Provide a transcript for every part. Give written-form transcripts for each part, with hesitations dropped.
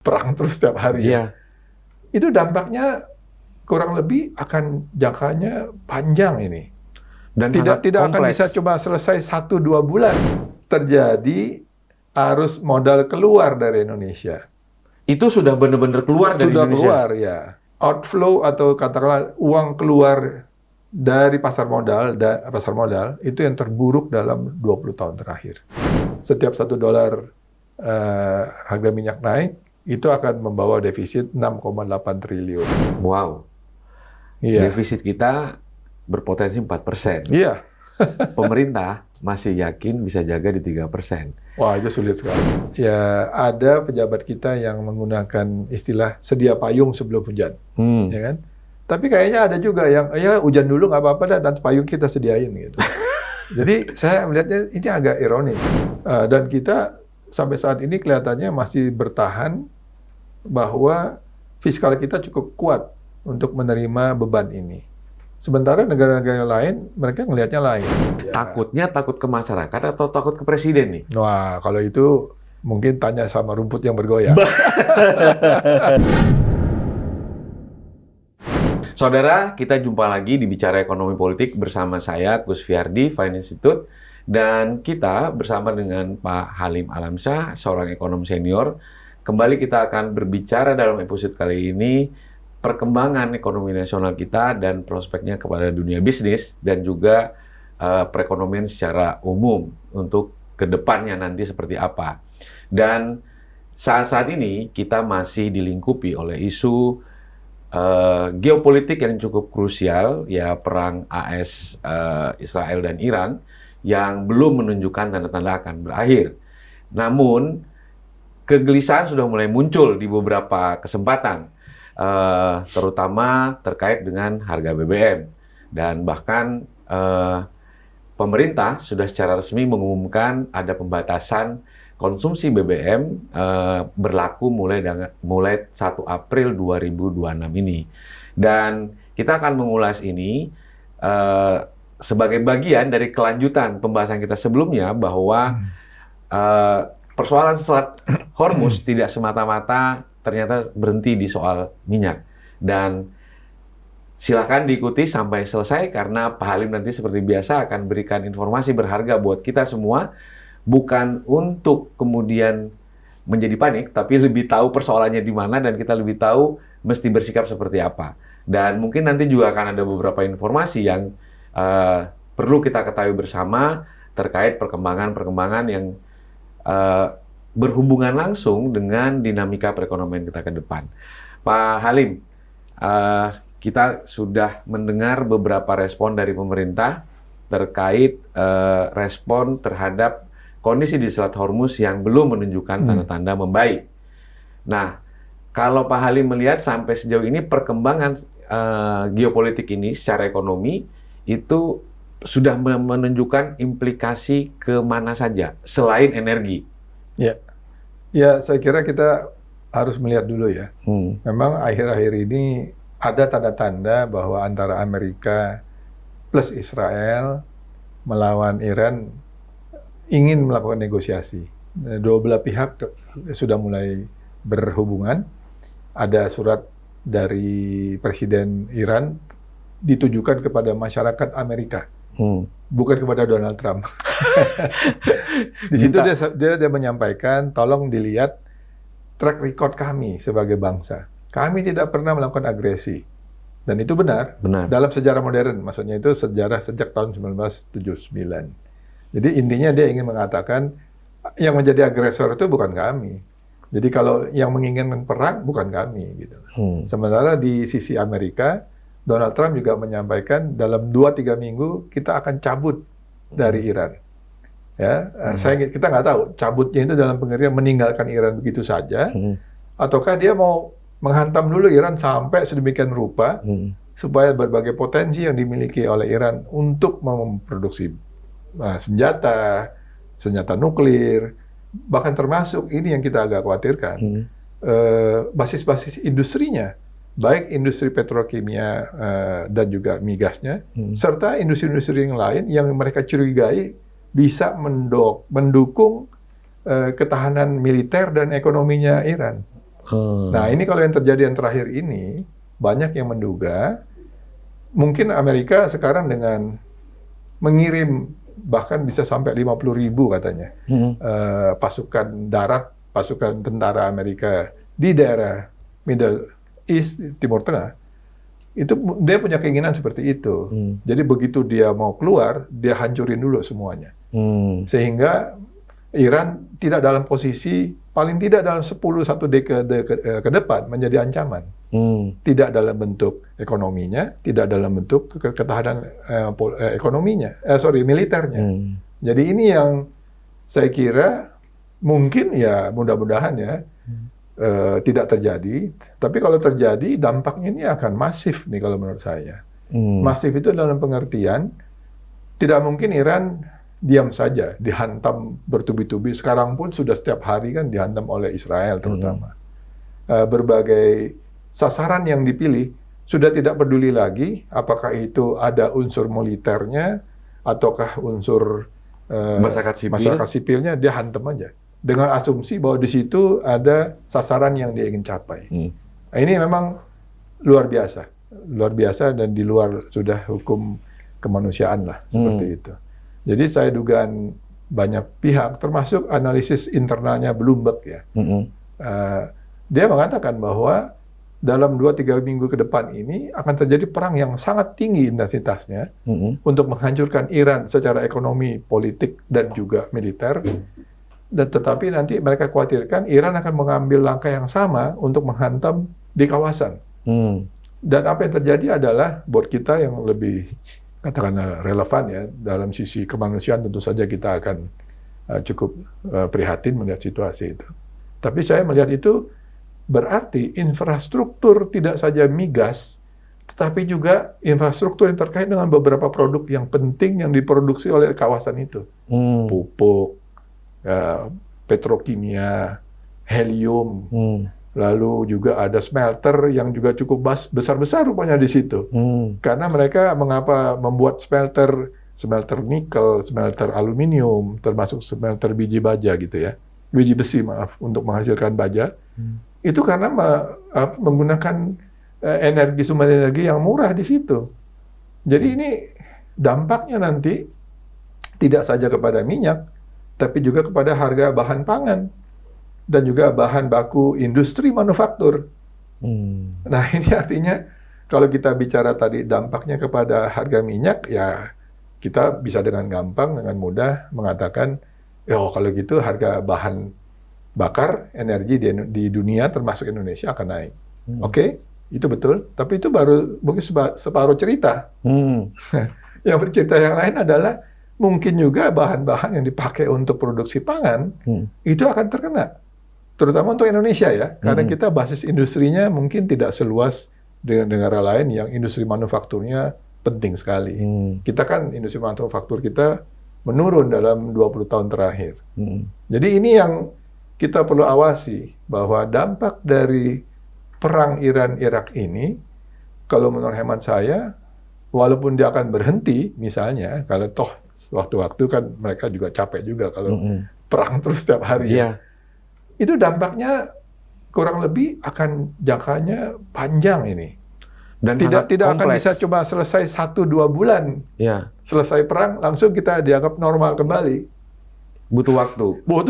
perang terus setiap hari. Iya. Itu dampaknya kurang lebih akan jangkanya panjang ini. Dan Tidak akan kompleks. bisa cuma selesai 1-2 bulan. Terjadi arus modal keluar dari Indonesia. Itu sudah benar-benar keluar dari Sudah Indonesia. keluar, ya. Outflow atau katakanlah uang keluar dari pasar modal itu yang terburuk dalam 20 tahun terakhir. Setiap $1 harga minyak naik, itu akan membawa defisit 6,8 triliun. Wow. Iya. Defisit kita berpotensi 4%. Iya. Pemerintah masih yakin bisa jaga di 3%. Wah, itu sulit sekali. Ya, ada pejabat kita yang menggunakan istilah sedia payung sebelum hujan. Ya kan? Tapi kayaknya ada juga yang, ya hujan dulu nggak apa-apa dah, dan payung kita sediain gitu. Jadi saya melihatnya ini agak ironis. Dan kita sampai saat ini kelihatannya masih bertahan bahwa fiskal kita cukup kuat untuk menerima beban ini. Sementara negara-negara lain, mereka ngelihatnya lain. Takutnya takut ke masyarakat atau takut ke presiden nih? Wah, kalau itu mungkin tanya sama rumput yang bergoyang. Saudara, kita jumpa lagi di Bicara Ekonomi Politik bersama saya, Gus Fiardi, Fine Institute. Dan kita bersama dengan Pak Halim Alamsyah, seorang ekonom senior. Kembali kita akan berbicara dalam episode kali ini perkembangan ekonomi nasional kita dan prospeknya kepada dunia bisnis dan juga perekonomian secara umum untuk kedepannya nanti seperti apa. Dan saat-saat ini kita masih dilingkupi oleh isu geopolitik yang cukup krusial, ya perang AS Israel dan Iran yang belum menunjukkan tanda-tanda akan berakhir. Namun kegelisahan sudah mulai muncul di beberapa kesempatan, terutama terkait dengan harga BBM, dan bahkan pemerintah sudah secara resmi mengumumkan ada pembatasan konsumsi BBM berlaku mulai 1 April 2026 ini. Dan kita akan mengulas ini sebagai bagian dari kelanjutan pembahasan kita sebelumnya bahwa persoalan Selat Hormuz tidak semata-mata ternyata berhenti di soal minyak. Dan silakan diikuti sampai selesai karena Pak Halim nanti seperti biasa akan berikan informasi berharga buat kita semua. Bukan untuk kemudian menjadi panik, tapi lebih tahu persoalannya di mana dan kita lebih tahu mesti bersikap seperti apa. Dan mungkin nanti juga akan ada beberapa informasi yang perlu kita ketahui bersama terkait perkembangan-perkembangan yang berhubungan langsung dengan dinamika perekonomian kita ke depan. Pak Halim, kita sudah mendengar beberapa respon dari pemerintah terkait respon terhadap kondisi di Selat Hormuz yang belum menunjukkan tanda-tanda membaik. Nah, kalau Pak Halim melihat sampai sejauh ini perkembangan geopolitik ini secara ekonomi itu sudah menunjukkan implikasi ke mana saja selain energi. Ya, saya kira kita harus melihat dulu ya. Memang akhir-akhir ini ada tanda-tanda bahwa antara Amerika plus Israel melawan Iran ingin melakukan negosiasi. Dua belah pihak sudah mulai berhubungan. Ada surat dari Presiden Iran ditujukan kepada masyarakat Amerika, bukan kepada Donald Trump. Di situ dia menyampaikan, tolong dilihat track record kami sebagai bangsa. Kami tidak pernah melakukan agresi. Dan itu benar. Dalam sejarah modern, maksudnya itu sejarah sejak tahun 1979. Jadi intinya dia ingin mengatakan yang menjadi agresor itu bukan kami. Jadi kalau yang menginginkan perang bukan kami gitu. Sementara di sisi Amerika, Donald Trump juga menyampaikan dalam 2-3 minggu kita akan cabut dari Iran. Ya, kita nggak tahu cabutnya itu dalam pengertian meninggalkan Iran begitu saja, ataukah dia mau menghantam dulu Iran sampai sedemikian rupa supaya berbagai potensi yang dimiliki oleh Iran untuk memproduksi senjata nuklir, bahkan termasuk ini yang kita agak khawatirkan, basis-basis industrinya, baik industri petrokimia dan juga migasnya, serta industri-industri yang lain yang mereka curigai bisa mendukung ketahanan militer dan ekonominya Iran. Nah, ini kalau yang terjadi yang terakhir ini, banyak yang menduga mungkin Amerika sekarang dengan mengirim bahkan bisa sampai 50.000 katanya pasukan darat, pasukan tentara Amerika di daerah Middle East, Timur Tengah, itu dia punya keinginan seperti itu. Jadi begitu dia mau keluar, dia hancurin dulu semuanya. Sehingga Iran tidak dalam posisi, paling tidak dalam 1 dekade ke depan menjadi ancaman. Tidak dalam bentuk ekonominya, tidak dalam bentuk ketahanan militernya. Jadi ini yang saya kira mungkin ya mudah-mudahan ya tidak terjadi. Tapi kalau terjadi dampaknya ini akan masif nih kalau menurut saya. Masif itu dalam pengertian tidak mungkin Iran diam saja, dihantam bertubi-tubi. Sekarang pun sudah setiap hari kan dihantam oleh Israel terutama. Berbagai sasaran yang dipilih sudah tidak peduli lagi apakah itu ada unsur militernya ataukah unsur masyarakat sipilnya, dia hantam aja. Dengan asumsi bahwa di situ ada sasaran yang dia ingin capai. Nah, ini memang luar biasa dan di luar sudah hukum kemanusiaan lah seperti itu. Jadi saya dugaan banyak pihak, termasuk analisis internalnya Bloomberg ya, dia mengatakan bahwa dalam 2-3 minggu ke depan ini akan terjadi perang yang sangat tinggi intensitasnya untuk menghancurkan Iran secara ekonomi, politik, dan juga militer. Dan tetapi nanti mereka khawatirkan Iran akan mengambil langkah yang sama untuk menghantam di kawasan. Dan apa yang terjadi adalah buat kita yang lebih katakanlah relevan ya dalam sisi kemanusiaan, tentu saja kita akan cukup prihatin melihat situasi itu. Tapi saya melihat itu berarti infrastruktur tidak saja migas, tetapi juga infrastruktur yang terkait dengan beberapa produk yang penting yang diproduksi oleh kawasan itu. Pupuk, petrokimia, helium, lalu juga ada smelter yang juga cukup besar-besar rupanya di situ. Karena mereka mengapa membuat smelter nikel, smelter aluminium, termasuk smelter biji baja gitu ya. Biji besi maaf, untuk menghasilkan baja. Itu karena menggunakan sumber energi yang murah di situ. Jadi ini dampaknya nanti tidak saja kepada minyak, tapi juga kepada harga bahan pangan dan juga bahan baku industri manufaktur. Nah, ini artinya kalau kita bicara tadi dampaknya kepada harga minyak, ya kita bisa dengan gampang, dengan mudah mengatakan, kalau gitu harga bahan bakar energi di dunia termasuk Indonesia akan naik. Oke, itu betul, tapi itu baru mungkin separuh cerita. Yang bercerita yang lain adalah mungkin juga bahan-bahan yang dipakai untuk produksi pangan itu akan terkena. Terutama untuk Indonesia ya, karena kita basis industrinya mungkin tidak seluas dengan negara lain yang industri manufakturnya penting sekali. Kita kan industri manufaktur kita menurun dalam 20 tahun terakhir. Jadi ini yang kita perlu awasi, bahwa dampak dari perang Iran-Irak ini, kalau menurut hemat saya, walaupun dia akan berhenti, misalnya, kalau toh waktu-waktu kan mereka juga capek juga kalau perang terus setiap hari. Itu dampaknya kurang lebih akan jangkanya panjang ini. Dan tidak akan bisa cuma selesai 1-2 bulan. Selesai perang, langsung kita dianggap normal kembali. Butuh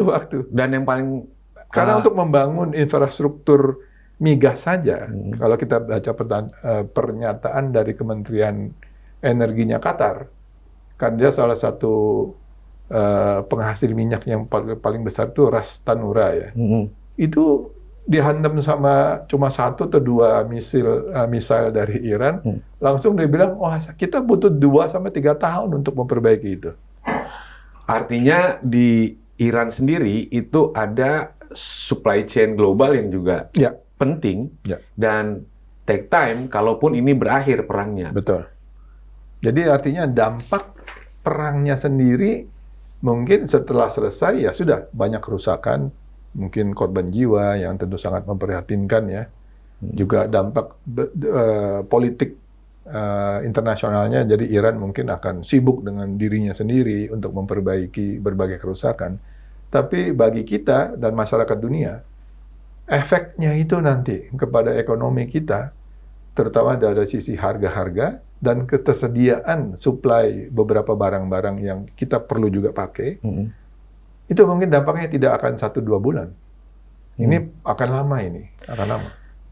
waktu. Dan yang paling karena untuk membangun infrastruktur migas saja, kalau kita baca pernyataan dari Kementerian Energinya Qatar, kan dia salah satu penghasil minyak yang paling besar itu Ras Tanura ya. Itu dihantam sama cuma 1 atau 2 misil dari Iran, langsung dia bilang, kita butuh 2-3 tahun untuk memperbaiki itu. Artinya di Iran sendiri itu ada supply chain global yang juga penting dan take time kalaupun ini berakhir perangnya. Betul. Jadi artinya dampak perangnya sendiri mungkin setelah selesai ya sudah banyak kerusakan, mungkin korban jiwa yang tentu sangat memprihatinkan ya. Juga dampak politik internasionalnya, jadi Iran mungkin akan sibuk dengan dirinya sendiri untuk memperbaiki berbagai kerusakan. Tapi bagi kita dan masyarakat dunia, efeknya itu nanti kepada ekonomi kita, terutama dari sisi harga-harga dan ketersediaan suplai beberapa barang-barang yang kita perlu juga pakai, itu mungkin dampaknya tidak akan 1-2 bulan. Ini akan lama ini, akan lama.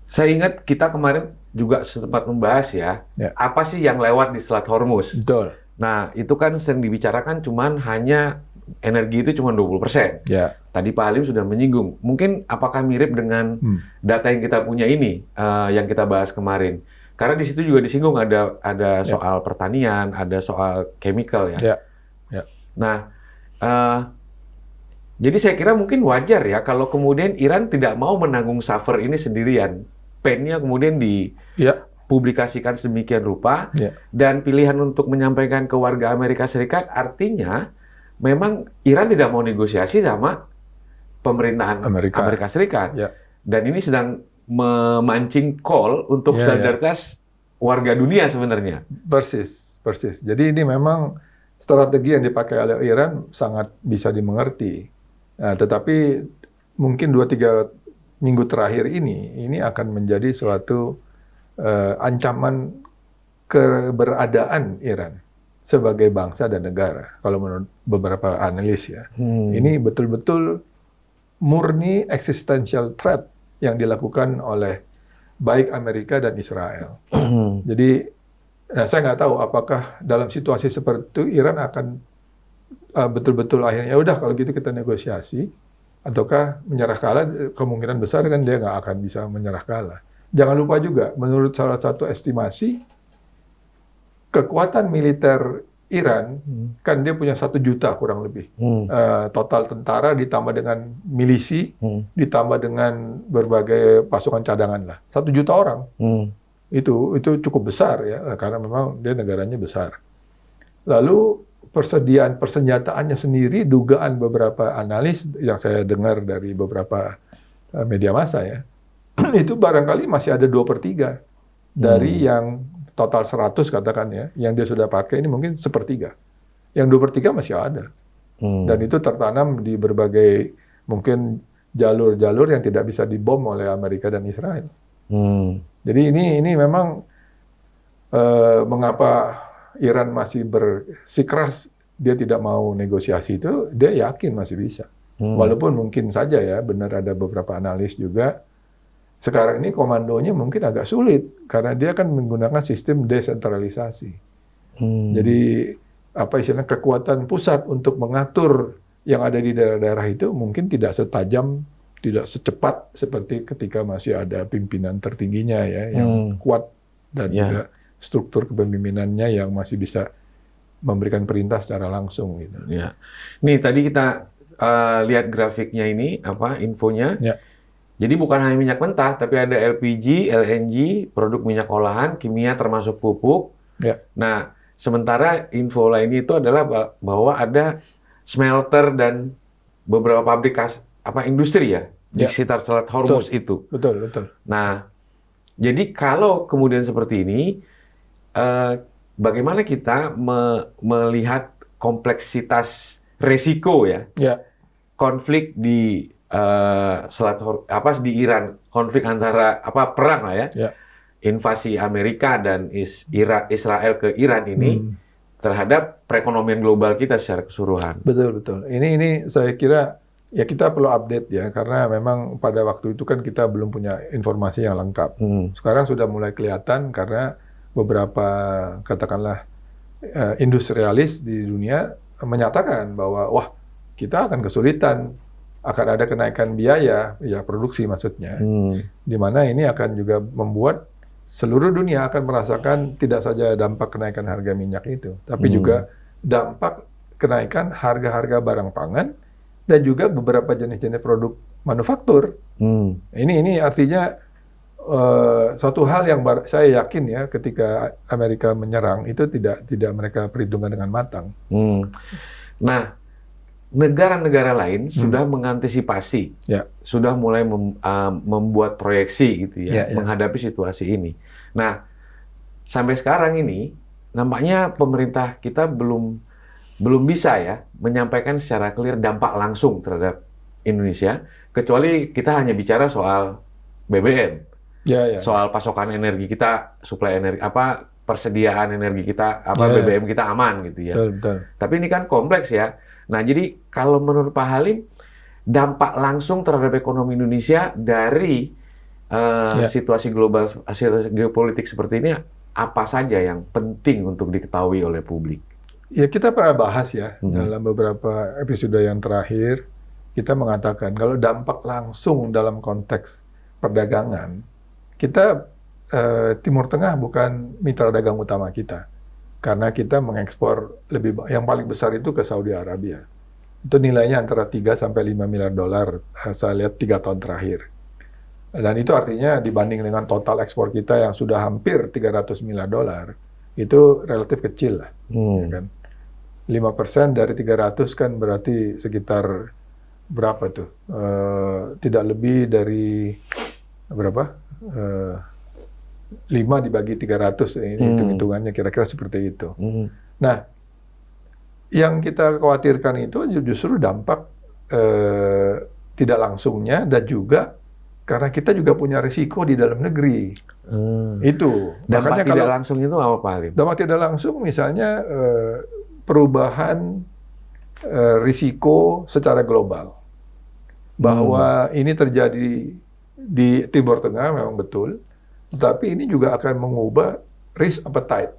Saya ingat kita kemarin juga sempat membahas ya, apa sih yang lewat di Selat Hormuz? Betul. Nah, itu kan sering dibicarakan cuman hanya energi itu cuma 20%. Ya. Tadi Pak Halim sudah menyinggung. Mungkin apakah mirip dengan data yang kita punya ini, yang kita bahas kemarin? Karena di situ juga disinggung ada soal pertanian, ada soal chemical ya. Nah, jadi saya kira mungkin wajar ya kalau kemudian Iran tidak mau menanggung suffer ini sendirian. Pain-nya kemudian dipublikasikan sedemikian rupa, dan pilihan untuk menyampaikan ke warga Amerika Serikat artinya memang Iran tidak mau negosiasi sama pemerintahan Amerika Serikat. Dan ini sedang memancing call untuk solidaritas warga dunia sebenarnya. Persis. Jadi ini memang strategi yang dipakai oleh Iran sangat bisa dimengerti. Nah, tetapi mungkin 2-3 minggu terakhir ini akan menjadi suatu ancaman keberadaan Iran sebagai bangsa dan negara. Kalau menurut beberapa analis ya, ini betul-betul murni existential threat yang dilakukan oleh baik Amerika dan Israel. Jadi saya nggak tahu apakah dalam situasi seperti itu Iran akan betul-betul akhirnya udah kalau gitu kita negosiasi, ataukah menyerah kalah. Kemungkinan besar kan dia nggak akan bisa menyerah kalah. Jangan lupa juga, menurut salah satu estimasi, kekuatan militer Iran kan dia punya 1 juta kurang lebih. Total tentara ditambah dengan milisi, ditambah dengan berbagai pasukan cadangan lah. 1 juta orang. Itu cukup besar ya, karena memang dia negaranya besar. Lalu persediaan persenjataannya sendiri, dugaan beberapa analis yang saya dengar dari beberapa media massa ya, itu barangkali masih ada 2/3 dari yang total 100 katakan ya, yang dia sudah pakai ini mungkin 1/3. Yang 2/3 masih ada. Dan itu tertanam di berbagai mungkin jalur-jalur yang tidak bisa dibom oleh Amerika dan Israel. Jadi ini memang mengapa Iran masih bersikeras dia tidak mau negosiasi itu, dia yakin masih bisa. Walaupun mungkin saja ya, benar ada beberapa analis juga, sekarang ini komandonya mungkin agak sulit, karena dia kan menggunakan sistem desentralisasi. Jadi, apa istilahnya, kekuatan pusat untuk mengatur yang ada di daerah-daerah itu mungkin tidak setajam, tidak secepat seperti ketika masih ada pimpinan tertingginya ya, yang kuat dan juga struktur kepemimpinannya yang masih bisa memberikan perintah secara langsung gitu. Ya. Nih tadi kita lihat grafiknya ini, infonya. Jadi bukan hanya minyak mentah, tapi ada LPG, LNG, produk minyak olahan, kimia termasuk pupuk. Nah, sementara info lain itu adalah bahwa ada smelter dan beberapa pabrik industri ya di sekitar Selat Hormuz itu. Betul. Nah, jadi kalau kemudian seperti ini, bagaimana kita melihat kompleksitas resiko ya, konflik di di Iran, konflik antara perang lah ya, invasi Amerika dan Israel ke Iran ini terhadap perekonomian global kita secara keseluruhan. Betul. Ini saya kira ya kita perlu update ya, karena memang pada waktu itu kan kita belum punya informasi yang lengkap. Sekarang sudah mulai kelihatan karena beberapa katakanlah industrialis di dunia menyatakan bahwa wah, kita akan kesulitan, akan ada kenaikan biaya ya produksi maksudnya, di mana ini akan juga membuat seluruh dunia akan merasakan tidak saja dampak kenaikan harga minyak itu, tapi juga dampak kenaikan harga-harga barang pangan dan juga beberapa jenis-jenis produk manufaktur. Ini artinya suatu hal yang saya yakin ya, ketika Amerika menyerang itu tidak mereka perhitungkan dengan matang. Nah, negara-negara lain sudah mengantisipasi, sudah mulai membuat proyeksi gitu ya, menghadapi situasi ini. Nah, sampai sekarang ini nampaknya pemerintah kita belum bisa ya menyampaikan secara clear dampak langsung terhadap Indonesia, kecuali kita hanya bicara soal BBM, Ya. soal pasokan energi kita, suplai energi, persediaan energi kita, BBM kita aman gitu ya. Betul. Tapi ini kan kompleks ya. Nah, jadi kalau menurut Pak Halim, dampak langsung terhadap ekonomi Indonesia dari situasi global, situasi geopolitik seperti ini, apa saja yang penting untuk diketahui oleh publik? Ya, kita pernah bahas ya dalam beberapa episode yang terakhir. Kita mengatakan kalau dampak langsung dalam konteks perdagangan, kita Timur Tengah bukan mitra dagang utama kita, karena kita mengekspor yang paling besar itu ke Saudi Arabia. Itu nilainya antara 3 sampai 5 miliar dolar, saya lihat 3 tahun terakhir. Dan itu artinya dibanding dengan total ekspor kita yang sudah hampir 300 miliar dolar, itu relatif kecil lah. Ya kan? 5% dari 300 kan berarti sekitar berapa tuh? Tidak lebih dari berapa? 5 dibagi 300, ini hitung-hitungannya kira-kira seperti itu. Nah, yang kita khawatirkan itu justru dampak tidak langsungnya, dan juga karena kita juga punya risiko di dalam negeri. Itu. Dampak tidak langsung itu apa, Pak Halim? Dampak tidak langsung misalnya perubahan risiko secara global. Bahwa ini terjadi di Timur Tengah memang betul, tetapi ini juga akan mengubah risk appetite,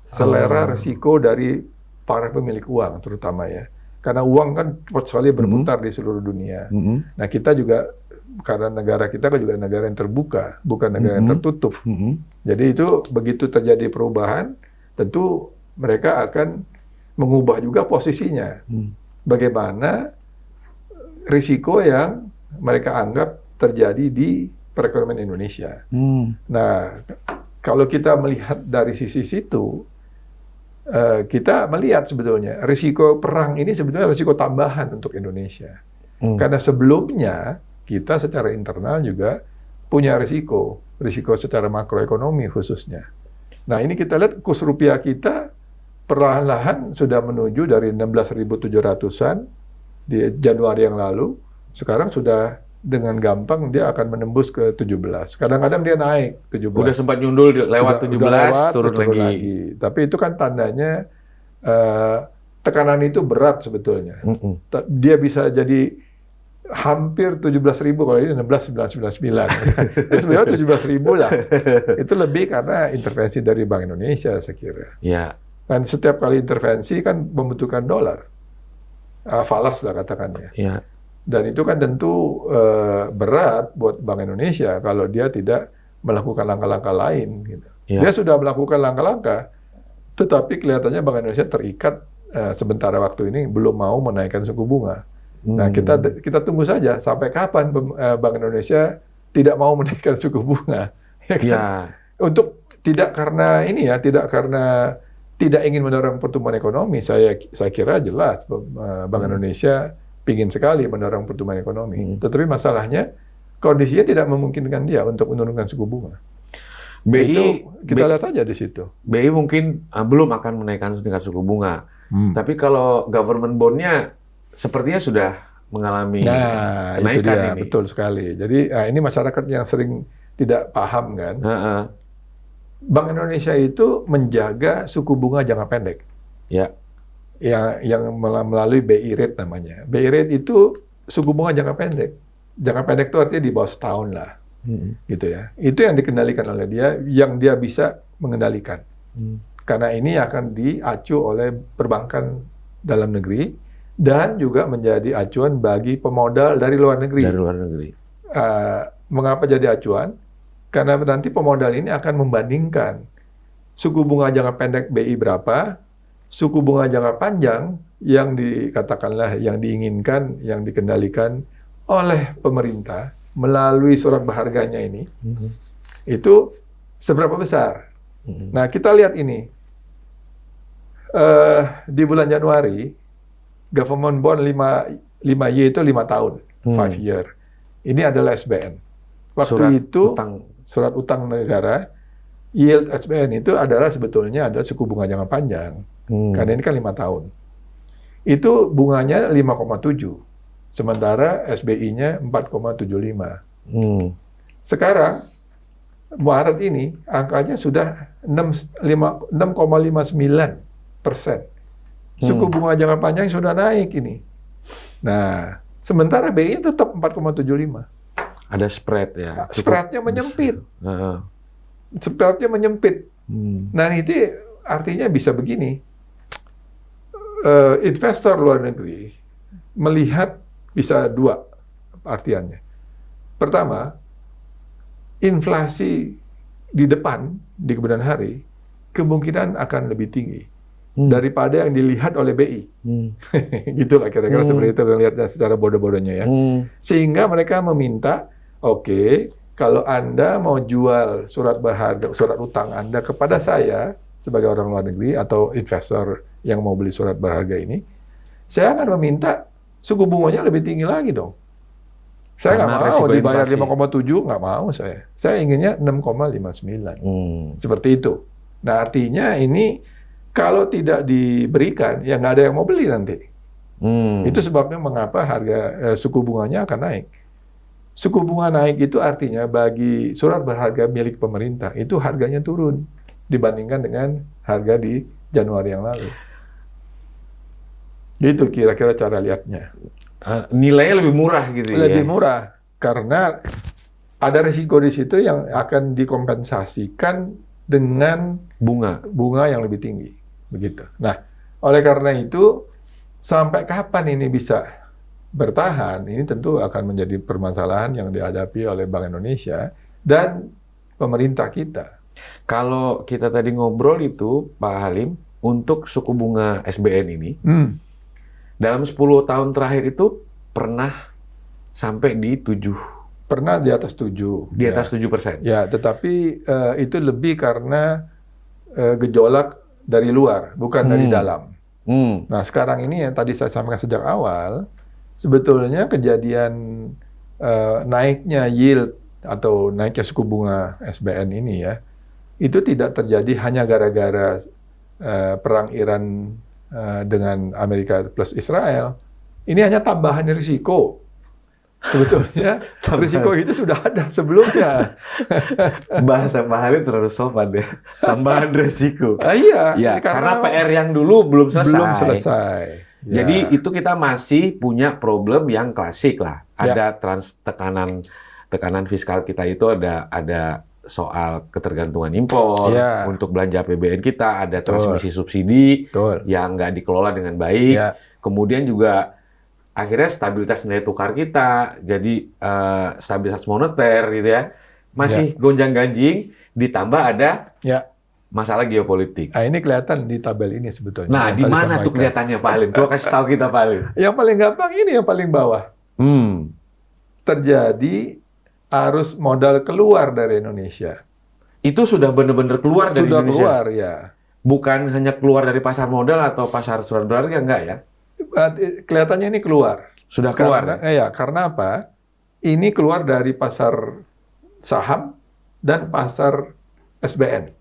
selera risiko dari para pemilik uang terutama ya. Karena uang kan cepat sekali berputar di seluruh dunia. Nah, kita juga, karena negara kita kan juga negara yang terbuka, bukan negara yang tertutup. Jadi itu begitu terjadi perubahan, tentu mereka akan mengubah juga posisinya. Bagaimana risiko yang mereka anggap terjadi di perekonomian Indonesia. Nah, kalau kita melihat dari sisi situ, kita melihat sebetulnya risiko perang ini sebetulnya risiko tambahan untuk Indonesia. Karena sebelumnya kita secara internal juga punya risiko secara makroekonomi khususnya. Nah, ini kita lihat kurs rupiah kita perlahan-lahan sudah menuju dari 16.700-an di Januari yang lalu, sekarang sudah dengan gampang dia akan menembus ke 17. Kadang-kadang dia naik 17. Udah sempat nyundul lewat 17, turun lagi. Tapi itu kan tandanya tekanan itu berat sebetulnya. Dia bisa jadi hampir 17.000, kalau ini 16.999. Sebenarnya 17.000 lah. Itu lebih karena intervensi dari Bank Indonesia, saya kira. Ya. Dan setiap kali intervensi kan membutuhkan dolar. Falas lah katakannya. Ya. Dan itu kan tentu berat buat Bank Indonesia kalau dia tidak melakukan langkah-langkah lain. Gitu. Ya. Dia sudah melakukan langkah-langkah, tetapi kelihatannya Bank Indonesia terikat sementara waktu ini belum mau menaikkan suku bunga. Nah, kita tunggu saja sampai kapan Bank Indonesia tidak mau menaikkan suku bunga. Ya kan? Ya. Untuk tidak karena ini ya, tidak karena tidak ingin mendorong pertumbuhan ekonomi. Saya kira jelas Bank Indonesia pingin sekali mendorong pertumbuhan ekonomi. Tetapi masalahnya kondisinya tidak memungkinkan dia untuk menurunkan suku bunga. BI, kita lihat aja di situ. BI mungkin belum akan menaikkan tingkat suku bunga. Tapi kalau government bond-nya sepertinya sudah mengalami kenaikan itu dia, ini. Betul sekali. Jadi ini masyarakat yang sering tidak paham kan. Bank Indonesia itu menjaga suku bunga jangka pendek. Ya. Yang melalui BI rate namanya. BI rate itu suku bunga jangka pendek. Jangka pendek itu artinya di bawah setahun lah. Gitu ya. Itu yang dikendalikan oleh dia, yang dia bisa mengendalikan. Karena ini akan diacu oleh perbankan dalam negeri dan juga menjadi acuan bagi pemodal dari luar negeri. Dari luar negeri. Mengapa jadi acuan? Karena nanti pemodal ini akan membandingkan suku bunga jangka pendek BI berapa, suku bunga jangka panjang yang dikatakanlah yang diinginkan, yang dikendalikan oleh pemerintah melalui surat berharganya ini, itu seberapa besar. Nah, kita lihat ini. Di bulan Januari, government bond 5Y itu 5 tahun, 5 year. Ini adalah SBN. Waktu surat utang negara, yield SBN itu adalah sebetulnya adalah suku bunga jangka panjang. Karena ini kan 5 tahun. Itu bunganya 5,7. sementara SBI-nya 4,75. Sekarang Maret ini angkanya sudah 6,59%. Suku bunga jangka panjang sudah naik ini. Nah, sementara BI tetap 4,75. Ada spread ya. Spreadnya menyempit. Spreadnya menyempit. Nah, itu artinya bisa begini. Investor luar negeri melihat bisa dua artiannya. Pertama, inflasi di depan, di kemudian hari, kemungkinan akan lebih tinggi daripada yang dilihat oleh BI. Gitulah kira-kira seperti itu melihatnya secara bodoh-bodohnya ya. Sehingga mereka meminta, oke, kalau Anda mau jual surat berharga, surat utang Anda kepada saya sebagai orang luar negeri atau investor yang mau beli surat berharga ini, saya akan meminta suku bunganya lebih tinggi lagi dong. Saya nggak mau dibayar 5,7, nggak mau saya. Saya inginnya 6,59. Seperti itu. Nah, artinya ini kalau tidak diberikan, ya nggak ada yang mau beli nanti. Itu sebabnya mengapa harga suku bunganya akan naik. Suku bunga naik itu artinya bagi surat berharga milik pemerintah, itu harganya turun dibandingkan dengan harga di Januari yang lalu. Itu kira-kira cara lihatnya. Nilainya lebih murah gitu ya? Lebih murah, karena ada risiko di situ yang akan dikompensasikan dengan bunga yang lebih tinggi. Begitu. Nah, oleh karena itu, sampai kapan ini bisa bertahan, ini tentu akan menjadi permasalahan yang dihadapi oleh Bank Indonesia dan pemerintah kita. Kalau kita tadi ngobrol itu, Pak Halim, untuk suku bunga SBN ini, dalam 10 tahun terakhir itu pernah sampai di 7. Pernah di atas 7. Di atas 7%. Ya, tetapi itu lebih karena gejolak dari luar, bukan dari dalam. Nah, sekarang ini yang tadi saya sampaikan sejak awal, sebetulnya kejadian naiknya yield atau naiknya suku bunga SBN ini ya, itu tidak terjadi hanya gara-gara perang Iran dengan Amerika plus Israel. Ini hanya tambahan risiko. Sebetulnya risiko itu sudah ada sebelumnya. Bahasa Pak Halim terlalu sopan deh. Tambahan risiko. Iya. Ya, karena PR yang dulu belum selesai. Belum selesai. Ya. Jadi itu kita masih punya problem yang klasik lah. Ada tekanan fiskal kita itu ada soal ketergantungan impor untuk belanja APBN kita, ada transmisi subsidi yang nggak dikelola dengan baik. Kemudian juga akhirnya stabilitas nilai tukar kita, jadi stabilitas moneter gitu ya, masih gonjang-ganjing, ditambah ada masalah geopolitik. Nah, ini kelihatan di tabel ini sebetulnya. Nah, di mana tuh kelihatannya Pak Halim? Coba kasih tahu kita Pak Halim. Yang paling gampang ini yang paling bawah. Terjadi arus modal keluar dari Indonesia. Itu sudah benar-benar keluar dari Indonesia? Sudah keluar, ya. Bukan hanya keluar dari pasar modal atau pasar surat berharga, enggak ya? Kelihatannya ini keluar. Sudah keluar? Karena apa? Ini keluar dari pasar saham dan pasar SBN.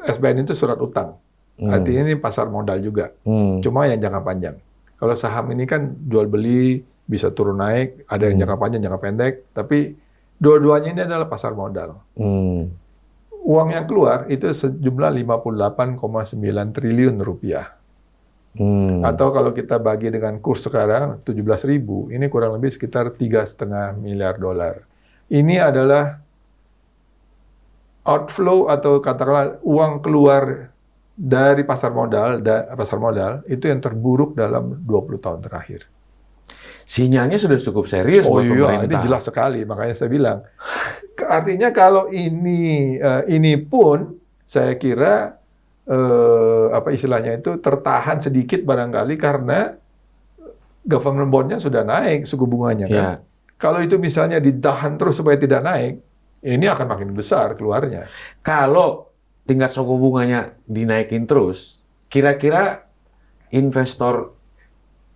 SBN itu surat utang. Artinya ini pasar modal juga. Cuma yang jangka panjang. Kalau saham ini kan jual beli, bisa turun naik, ada yang jangka panjang, jangka pendek, tapi dua-duanya ini adalah pasar modal. Uang yang keluar itu sejumlah 58,9 triliun rupiah. Atau kalau kita bagi dengan kurs sekarang 17.000, ini kurang lebih sekitar 3,5 miliar dolar. Ini adalah outflow atau katakanlah uang keluar dari pasar modal itu yang terburuk dalam 20 tahun terakhir. Sinyalnya sudah cukup serius buat pemerintah. Ini jelas sekali, makanya saya bilang. Artinya kalau ini pun saya kira istilahnya itu tertahan sedikit barangkali karena government bond-nya sudah naik suku bunganya kan. Kalau itu misalnya ditahan terus supaya tidak naik, ini akan makin besar keluarnya. Kalau tingkat suku bunganya dinaikin terus, kira-kira investor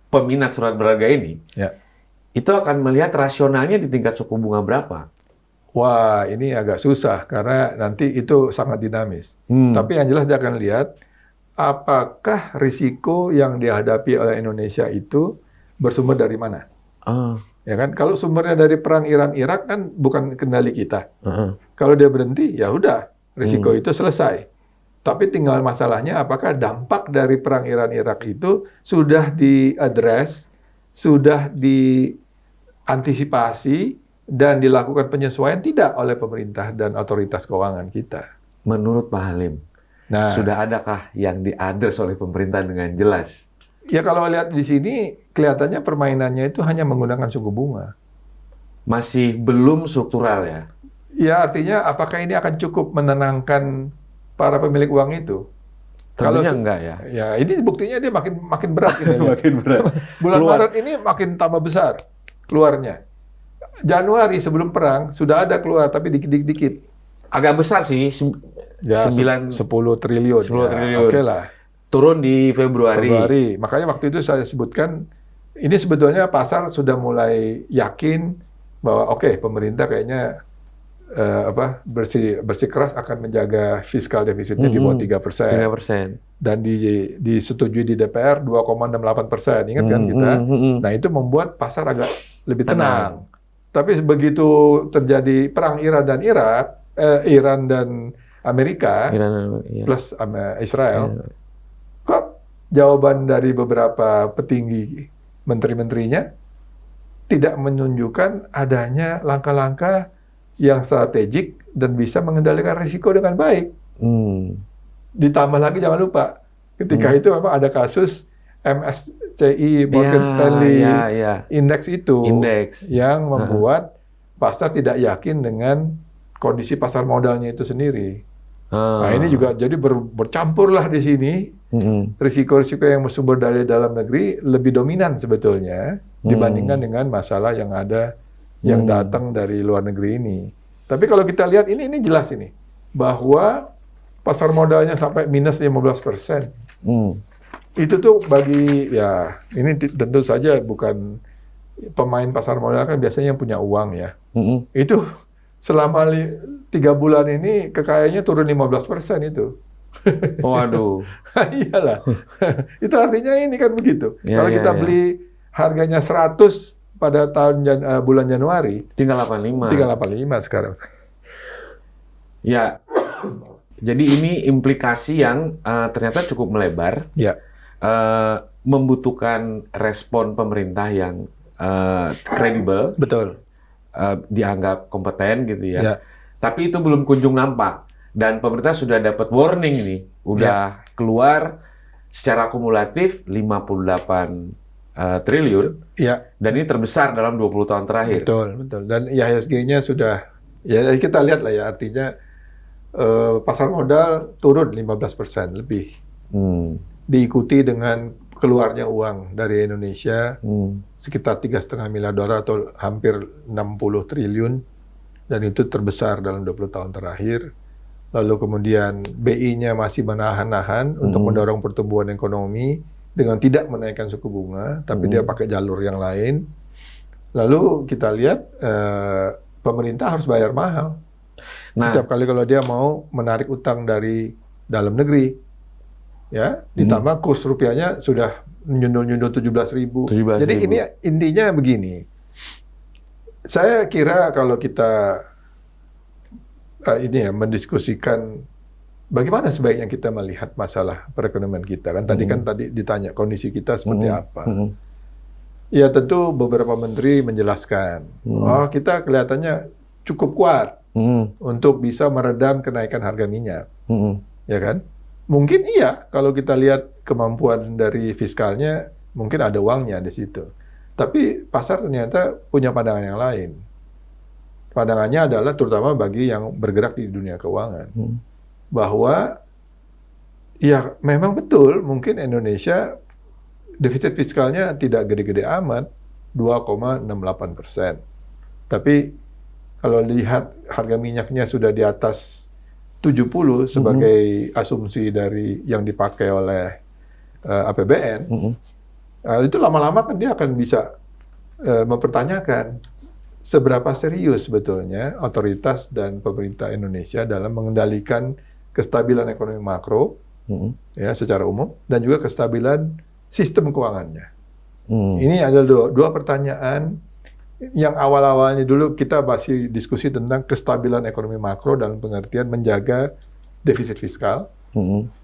peminat surat berharga ini, itu akan melihat rasionalnya di tingkat suku bunga berapa? Wah, ini agak susah karena nanti itu sangat dinamis. Tapi yang jelas dia akan lihat apakah risiko yang dihadapi oleh Indonesia itu bersumber dari mana. Ya kan? Kalau sumbernya dari perang Iran-Irak kan bukan kendali kita. Kalau dia berhenti, ya udah, risiko itu selesai. Tapi tinggal masalahnya apakah dampak dari perang Iran-Irak itu sudah diadres, sudah diantisipasi, dan dilakukan penyesuaian tidak oleh pemerintah dan otoritas keuangan kita. Menurut Pak Halim, sudah adakah yang diadres oleh pemerintah dengan jelas? Ya kalau lihat di sini, kelihatannya permainannya itu hanya menggunakan suku bunga. Masih belum struktural ya? Ya artinya apakah ini akan cukup menenangkan para pemilik uang itu? Tentunya enggak ya. Ya ini buktinya dia makin berat. Gitu, makin berat. Bulan Maret ini makin tambah besar keluarnya. Januari sebelum perang sudah ada keluar tapi dikit-dikit. Agak besar sih. 10 triliun. 10 triliun. Oke lah. Turun di Februari. Makanya waktu itu saya sebutkan ini sebetulnya pasar sudah mulai yakin bahwa pemerintah kayaknya bersikeras akan menjaga fiskal defisitnya di bawah 3%. 3%. Dan disetujui di DPR 2,68%. Ingat kan kita? Nah itu membuat pasar agak lebih tenang. Tapi begitu terjadi perang Iran dan Amerika plus Israel, kok jawaban dari beberapa petinggi menteri-menterinya tidak menunjukkan adanya langkah-langkah yang strategik dan bisa mengendalikan risiko dengan baik. Ditambah lagi jangan lupa, ketika itu ada kasus MSCI Morgan Stanley Index itu yang membuat pasar tidak yakin dengan kondisi pasar modalnya itu sendiri. Nah ini juga jadi bercampurlah di sini risiko-risiko yang bersumber dari dalam negeri lebih dominan sebetulnya dibandingkan dengan masalah yang ada yang datang dari luar negeri ini. Tapi kalau kita lihat ini jelas ini bahwa pasar modalnya sampai minus 15%. Itu tuh bagi ini tentu saja bukan pemain pasar modal kan biasanya yang punya uang ya. Itu selama 3 bulan ini kekayaannya turun 15% itu. Waduh. Iyalah. Itu artinya ini kan begitu. Kalau kita beli harganya 100 pada bulan Januari, tinggal 85. Tinggal 85 sekarang. Ya. Jadi ini implikasi yang ternyata cukup melebar. Ya. Membutuhkan respon pemerintah yang kredibel. Betul. Dianggap kompeten gitu ya. Tapi itu belum kunjung nampak. Dan pemerintah sudah dapat warning nih. Udah keluar secara kumulatif 58 triliun. Dan ini terbesar dalam 20 tahun terakhir. Betul. Dan IHSG-nya sudah, kita lihat lah ya, artinya pasar modal turun 15% lebih. Diikuti dengan keluarnya uang dari Indonesia sekitar $3,5 miliar atau hampir 60 triliun. Dan itu terbesar dalam 20 tahun terakhir. Lalu kemudian BI-nya masih menahan-nahan untuk mendorong pertumbuhan ekonomi dengan tidak menaikkan suku bunga, tapi dia pakai jalur yang lain. Lalu kita lihat pemerintah harus bayar mahal. Setiap kali kalau dia mau menarik utang dari dalam negeri, ya ditambah kurs rupiahnya sudah nyundul 17.000. Jadi ini intinya begini. Saya kira kalau kita mendiskusikan bagaimana sebaiknya kita melihat masalah perekonomian kita kan tadi ditanya kondisi kita seperti apa. Ya tentu beberapa menteri menjelaskan, kita kelihatannya cukup kuat untuk bisa meredam kenaikan harga minyak, ya kan? Mungkin iya kalau kita lihat kemampuan dari fiskalnya, mungkin ada uangnya di situ. Tapi pasar ternyata punya pandangan yang lain. Pandangannya adalah terutama bagi yang bergerak di dunia keuangan, bahwa ya memang betul mungkin Indonesia defisit fiskalnya tidak gede-gede amat, 2,68%. Tapi kalau lihat harga minyaknya sudah di atas 70 sebagai asumsi dari yang dipakai oleh APBN, itu lama-lama kan dia akan bisa mempertanyakan seberapa serius sebetulnya otoritas dan pemerintah Indonesia dalam mengendalikan kestabilan ekonomi makro ya secara umum dan juga kestabilan sistem keuangannya. Ini ada dua pertanyaan yang awal-awalnya dulu kita masih diskusi tentang kestabilan ekonomi makro dalam pengertian menjaga defisit fiskal,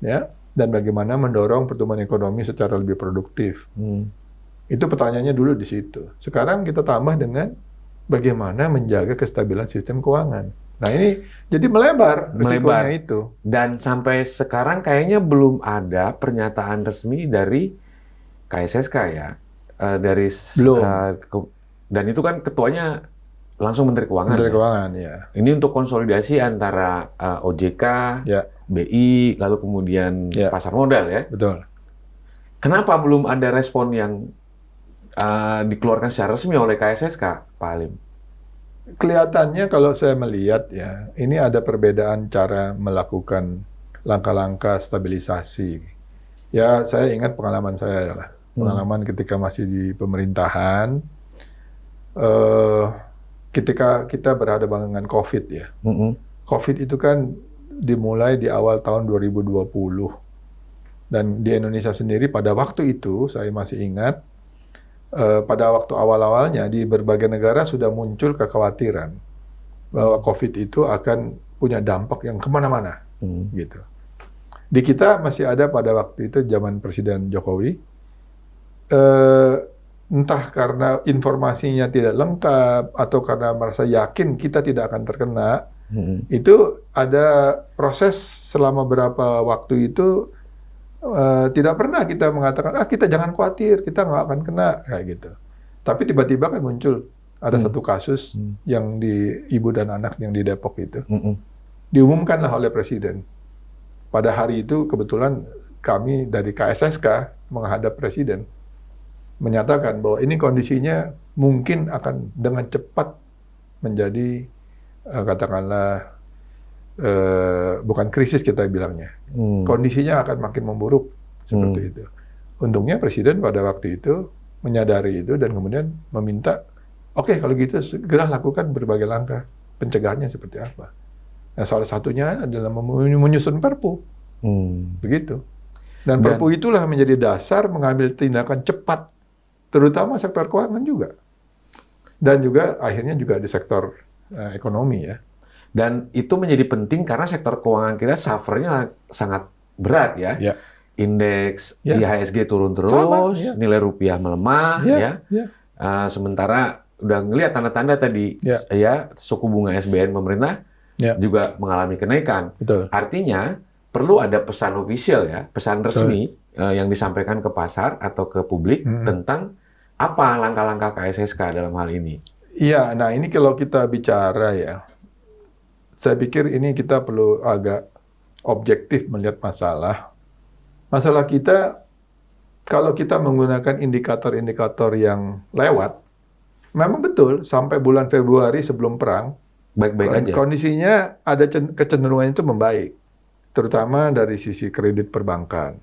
ya, dan bagaimana mendorong pertumbuhan ekonomi secara lebih produktif. Itu pertanyaannya dulu di situ. Sekarang kita tambah dengan bagaimana menjaga kestabilan sistem keuangan. Nah ini jadi melebar risikonya itu. Dan sampai sekarang kayaknya belum ada pernyataan resmi dari KSSK ya. Dan itu kan ketuanya langsung Menteri Keuangan. Menteri Keuangan, ya. Ini untuk konsolidasi antara OJK, ya, BI, lalu kemudian pasar modal ya. Betul. Kenapa belum ada respon yang dikeluarkan secara resmi oleh KSSK, Pak Halim? Kelihatannya kalau saya melihat ya, ini ada perbedaan cara melakukan langkah-langkah stabilisasi. Ya, saya ingat pengalaman saya lah. Pengalaman ketika masih di pemerintahan, ketika kita berhadapan dengan COVID ya. COVID itu kan dimulai di awal tahun 2020. Dan di Indonesia sendiri pada waktu itu, saya masih ingat, pada waktu awal-awalnya di berbagai negara sudah muncul kekhawatiran bahwa COVID itu akan punya dampak yang kemana-mana. Gitu. Di kita masih ada pada waktu itu zaman Presiden Jokowi, entah karena informasinya tidak lengkap atau karena merasa yakin kita tidak akan terkena, itu ada proses selama beberapa waktu itu tidak pernah kita mengatakan kita jangan khawatir, kita nggak akan kena kayak gitu. Tapi tiba-tiba kan muncul ada satu kasus yang di ibu dan anak yang di Depok itu diumumkanlah oleh Presiden. Pada hari itu kebetulan kami dari KSSK menghadap Presiden, menyatakan bahwa ini kondisinya mungkin akan dengan cepat menjadi katakanlah bukan krisis kita bilangnya, kondisinya akan makin memburuk seperti itu. Untungnya Presiden pada waktu itu menyadari itu dan kemudian meminta, oke, kalau gitu segera lakukan berbagai langkah pencegahannya seperti apa. Nah, salah satunya adalah menyusun Perpu, begitu. Dan Perpu itulah menjadi dasar mengambil tindakan cepat, terutama sektor keuangan juga. Dan juga akhirnya juga di sektor ekonomi ya. Dan itu menjadi penting karena sektor keuangan kita suffer-nya sangat berat ya. Indeks IHSG turun terus, nilai rupiah melemah sementara udah ngelihat tanda-tanda tadi ya suku bunga SBN pemerintah juga mengalami kenaikan. Betul. Artinya perlu ada pesan ofisial ya, pesan resmi yang disampaikan ke pasar atau ke publik tentang apa langkah-langkah KSSK dalam hal ini? Iya, nah ini kalau kita bicara ya, saya pikir ini kita perlu agak objektif melihat masalah. Masalah kita, kalau kita menggunakan indikator-indikator yang lewat, memang betul sampai bulan Februari sebelum perang, baik-baik aja. Kondisinya ada kecenderungan itu membaik, terutama dari sisi kredit perbankan.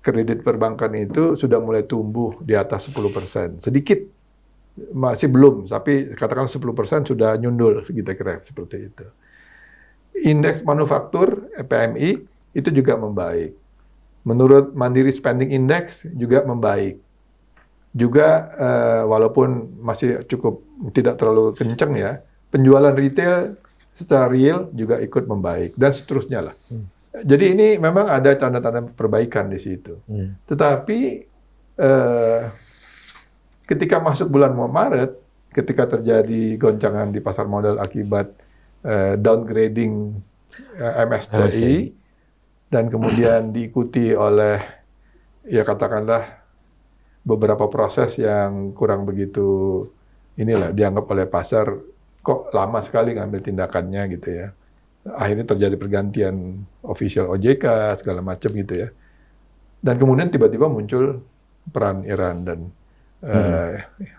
Kredit perbankan itu sudah mulai tumbuh di atas 10%. Sedikit, masih belum, tapi katakan 10% sudah nyundul, kira-kira seperti itu. Indeks manufaktur, PMI, itu juga membaik. Menurut Mandiri Spending Index juga membaik. Juga, walaupun masih cukup tidak terlalu kenceng ya, penjualan retail secara real juga ikut membaik, dan seterusnya lah. Jadi ini memang ada tanda-tanda perbaikan di situ. Tetapi ketika masuk bulan Maret, ketika terjadi goncangan di pasar modal akibat downgrading MSCI, dan kemudian diikuti oleh ya katakanlah beberapa proses yang kurang begitu inilah dianggap oleh pasar kok lama sekali ngambil tindakannya gitu ya. Akhirnya terjadi pergantian official OJK, segala macam gitu ya. Dan kemudian tiba-tiba muncul peran Iran dan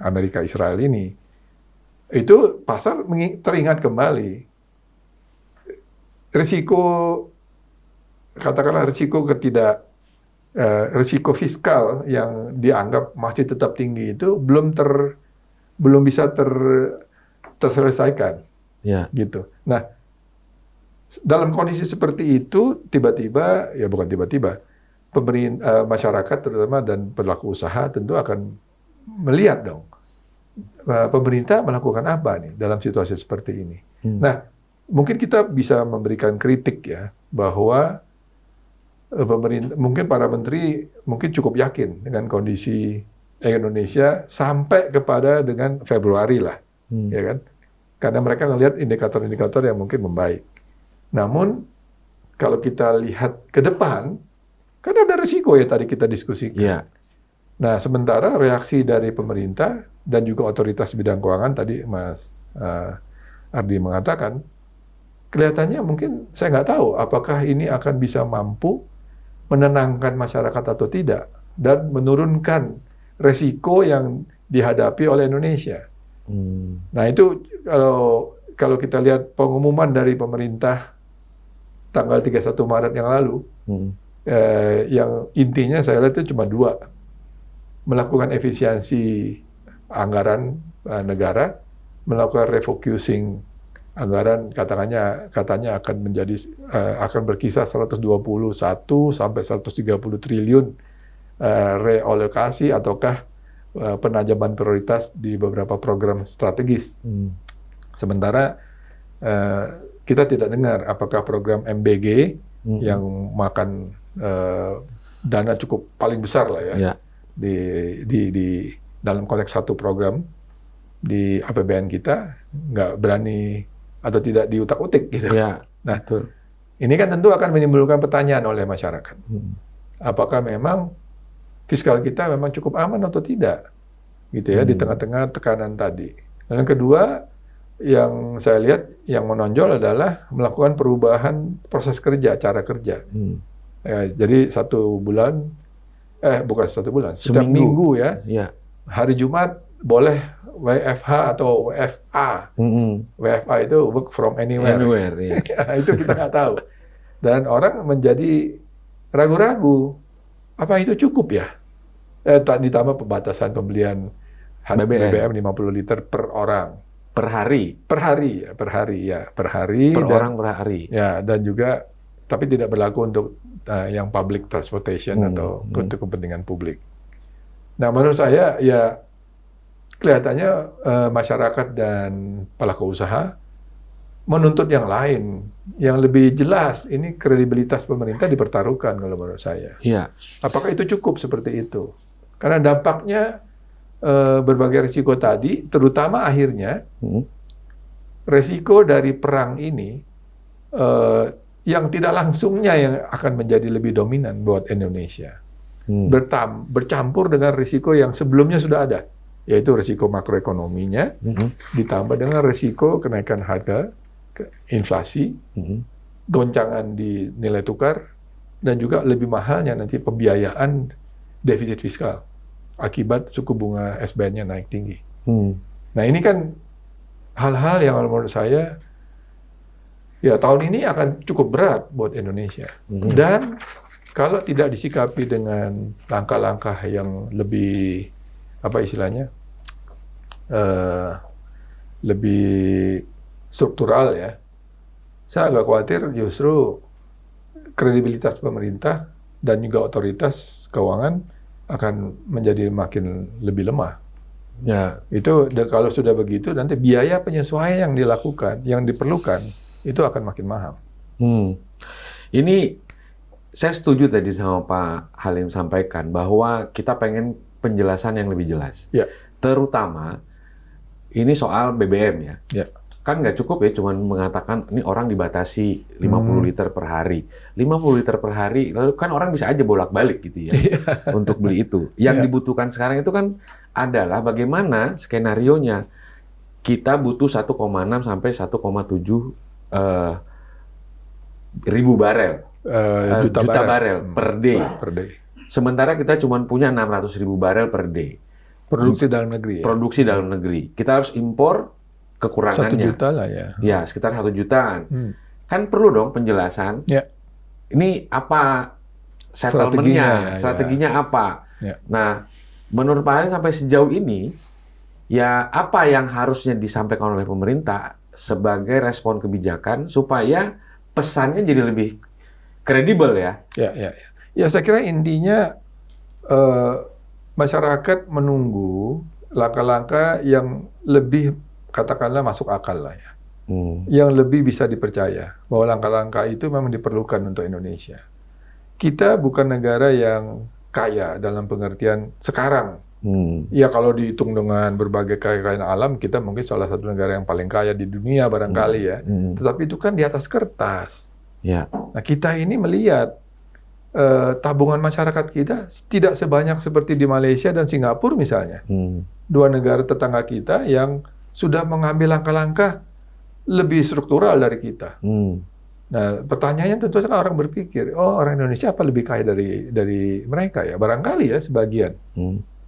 Amerika Israel ini. Itu pasar teringat kembali. Risiko, katakanlah risiko risiko fiskal yang dianggap masih tetap tinggi itu belum bisa terselesaikan. Gitu. Nah, dalam kondisi seperti itu, tiba-tiba, ya bukan tiba-tiba, masyarakat terutama dan pelaku usaha tentu akan melihat dong, pemerintah melakukan apa nih dalam situasi seperti ini. Nah, mungkin kita bisa memberikan kritik ya, bahwa pemerintah, mungkin para menteri mungkin cukup yakin dengan kondisi Indonesia sampai kepada dengan Februari lah, ya kan? Karena mereka melihat indikator-indikator yang mungkin membaik. Namun kalau kita lihat ke depan, kan ada risiko ya tadi kita diskusikan. Yeah. Nah, sementara reaksi dari pemerintah dan juga otoritas bidang keuangan tadi Mas Ardi mengatakan, kelihatannya mungkin saya nggak tahu apakah ini akan bisa mampu menenangkan masyarakat atau tidak dan menurunkan resiko yang dihadapi oleh Indonesia. Nah, itu kalau kita lihat pengumuman dari pemerintah tanggal 31 Maret yang lalu, yang intinya saya lihat itu cuma 2. Melakukan efisiensi anggaran negara, melakukan refocusing anggaran, katanya akan menjadi akan berkisar 121 sampai 130 triliun realokasi ataukah penajaman prioritas di beberapa program strategis. Sementara kita tidak dengar apakah program MBG yang makan dana cukup paling besar lah ya, di dalam konteks satu program di APBN kita nggak berani atau tidak diutak-utik gitu. Ya, nah, ini kan tentu akan menimbulkan pertanyaan oleh masyarakat. Apakah memang fiskal kita memang cukup aman atau tidak, gitu ya, di tengah-tengah tekanan tadi. Dan yang kedua, yang saya lihat yang menonjol adalah melakukan perubahan proses kerja, cara kerja. Ya, jadi 1 bulan, bukan 1 bulan, setiap minggu ya, hari Jumat boleh WFH atau WFA. WFA itu work from anywhere. Ya. Itu kita nggak tahu. Dan orang menjadi ragu-ragu. Apa itu cukup ya? Ditambah pembatasan pembelian BBM 50 liter per orang. Per hari? Per hari. Per orang per hari. Ya, dan juga, tapi tidak berlaku untuk yang public transportation atau untuk kepentingan publik. Nah, menurut saya, ya kelihatannya masyarakat dan pelaku usaha menuntut yang lain, yang lebih jelas. Ini kredibilitas pemerintah dipertaruhkan kalau menurut saya. Iya. Apakah itu cukup seperti itu? Karena dampaknya berbagai risiko tadi, terutama akhirnya risiko dari perang ini yang tidak langsungnya yang akan menjadi lebih dominan buat Indonesia. Bercampur dengan risiko yang sebelumnya sudah ada, yaitu risiko makroekonominya, ditambah dengan risiko kenaikan harga, inflasi, goncangan di nilai tukar, dan juga lebih mahalnya nanti pembiayaan defisit fiskal akibat suku bunga SBN-nya naik tinggi. Nah, ini kan hal-hal yang menurut saya ya tahun ini akan cukup berat buat Indonesia. Dan kalau tidak disikapi dengan langkah-langkah yang lebih apa istilahnya, lebih struktural ya, saya agak khawatir justru kredibilitas pemerintah dan juga otoritas keuangan akan menjadi makin lebih lemah. Ya, itu kalau sudah begitu nanti biaya penyesuaian yang dilakukan, yang diperlukan itu akan makin mahal. Ini saya setuju tadi sama Pak Halim sampaikan bahwa kita pengen penjelasan yang lebih jelas. Ya. Terutama ini soal BBM ya. Ya. Kan nggak cukup ya cuman mengatakan ini orang dibatasi 50 liter per hari. 50 liter per hari, lalu kan orang bisa aja bolak-balik gitu ya untuk beli itu. Yang dibutuhkan sekarang itu kan adalah bagaimana skenarionya kita butuh 1,6 sampai 1,7 ribu barel. Juta barel per day. Sementara kita cuma punya 600.000 barel per day. Produksi dalam negeri. Produksi dalam negeri. Kita harus impor kekurangannya. 1 juta lah ya. Ya, sekitar 1 jutaan. Kan perlu dong penjelasan. Ya. Ini apa settlement-nya? Strateginya apa? Ya. Nah, menurut Pak Halim sampai sejauh ini, ya apa yang harusnya disampaikan oleh pemerintah sebagai respon kebijakan supaya pesannya jadi lebih kredibel ya? Ya, saya kira intinya masyarakat menunggu langkah-langkah yang lebih katakanlah masuk akal lah ya. Yang lebih bisa dipercaya bahwa langkah-langkah itu memang diperlukan untuk Indonesia. Kita bukan negara yang kaya dalam pengertian sekarang. Ya kalau dihitung dengan berbagai kekayaan alam, kita mungkin salah satu negara yang paling kaya di dunia barangkali ya. Tetapi itu kan di atas kertas. Ya. Nah kita ini melihat tabungan masyarakat kita tidak sebanyak seperti di Malaysia dan Singapura misalnya. Dua negara tetangga kita yang sudah mengambil langkah-langkah lebih struktural dari kita. Nah, pertanyaannya tentu saja orang berpikir, oh orang Indonesia apa lebih kaya dari mereka ya? Barangkali ya sebagian.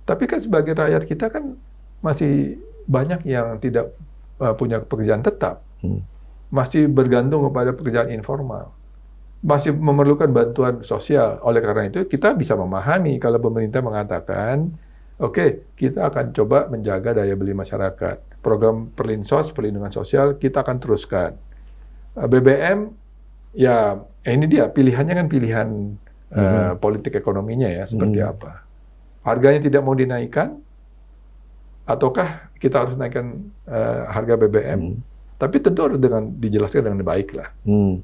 Tapi kan sebagai rakyat kita kan masih banyak yang tidak punya pekerjaan tetap. Masih bergantung kepada pekerjaan informal. Masih memerlukan bantuan sosial. Oleh karena itu kita bisa memahami kalau pemerintah mengatakan, oke, kita akan coba menjaga daya beli masyarakat. Program Perlinsos, perlindungan sosial, kita akan teruskan. BBM, ya ini dia, pilihannya kan pilihan politik ekonominya ya, seperti apa. Harganya tidak mau dinaikkan, ataukah kita harus naikkan harga BBM? Tapi tentu harus dijelaskan dengan baik lah.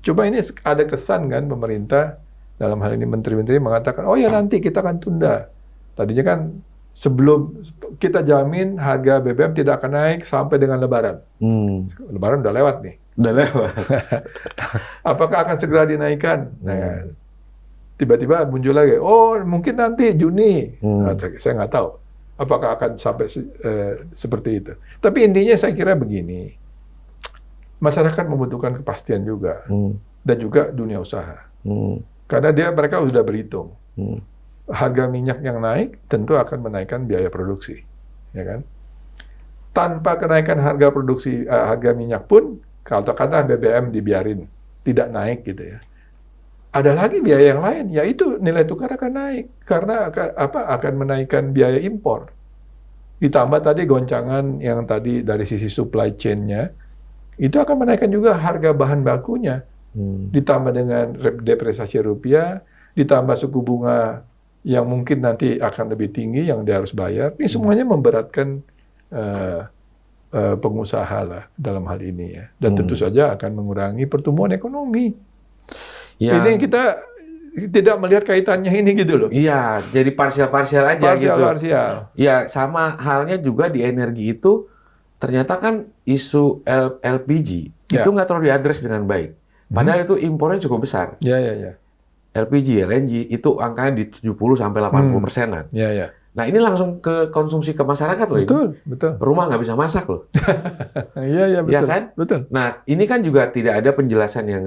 Coba ini ada kesan kan pemerintah, dalam hal ini menteri-menteri mengatakan, oh ya nanti kita akan tunda. Tadinya kan sebelum kita jamin harga BBM tidak akan naik sampai dengan Lebaran. Lebaran udah lewat nih. Udah lewat. Apakah akan segera dinaikkan? Nah, tiba-tiba muncul lagi, oh mungkin nanti Juni. Nah, saya nggak tahu apakah akan sampai seperti itu. Tapi intinya saya kira begini, masyarakat membutuhkan kepastian juga, dan juga dunia usaha. Karena mereka sudah berhitung. Harga minyak yang naik tentu akan menaikkan biaya produksi, ya kan? Tanpa kenaikan harga produksi harga minyak pun, kalau katakanlah BBM dibiarin tidak naik gitu ya, ada lagi biaya yang lain, yaitu nilai tukar akan naik karena akan menaikkan biaya impor. Ditambah tadi goncangan yang tadi dari sisi supply chain-nya, itu akan menaikkan juga harga bahan bakunya. Ditambah dengan depresiasi rupiah, ditambah suku bunga yang mungkin nanti akan lebih tinggi yang dia harus bayar. Ini semuanya memberatkan pengusaha lah dalam hal ini ya. Dan tentu saja akan mengurangi pertumbuhan ekonomi. Ya. Ini kita tidak melihat kaitannya ini gitu loh. Iya, jadi parsial-parsial aja gitu. Parsial. Ya, sama halnya juga di energi itu, ternyata kan isu LPG itu nggak terlalu diadres dengan baik. Padahal itu impornya cukup besar. Ya. LPG, LNG itu angkanya di 70-80%-an. Ya. Nah ini langsung ke konsumsi ke masyarakat loh. Betul. Rumah nggak bisa masak loh. Iya betul. Ya kan? Betul. Nah ini kan juga tidak ada penjelasan yang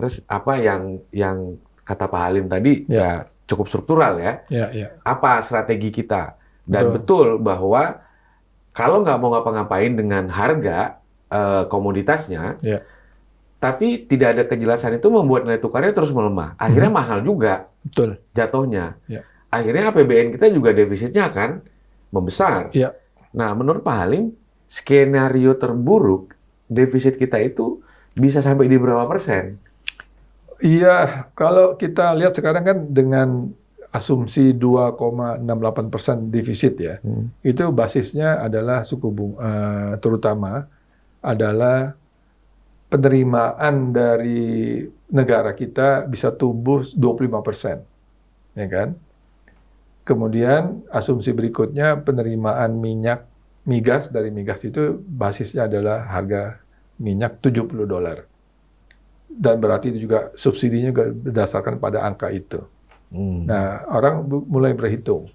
yang kata Pak Halim tadi ya cukup struktural ya. Ya. Apa strategi kita? Dan betul bahwa kalau nggak mau ngapa-ngapain dengan harga komoditasnya. Tapi tidak ada kejelasan itu membuat nilai tukarnya terus melemah. Akhirnya mahal juga. Betul. Jatuhnya. Akhirnya APBN kita juga defisitnya akan membesar. Nah, menurut Pak Halim, skenario terburuk defisit kita itu bisa sampai di berapa persen? Iya, kalau kita lihat sekarang kan dengan asumsi 2,68% defisit ya, itu basisnya adalah suku bunga, terutama adalah penerimaan dari negara kita bisa tumbuh 25%, ya kan? Kemudian asumsi berikutnya penerimaan migas dari migas itu basisnya adalah harga minyak $70. Dan berarti itu juga subsidinya juga berdasarkan pada angka itu. Nah, orang mulai berhitung.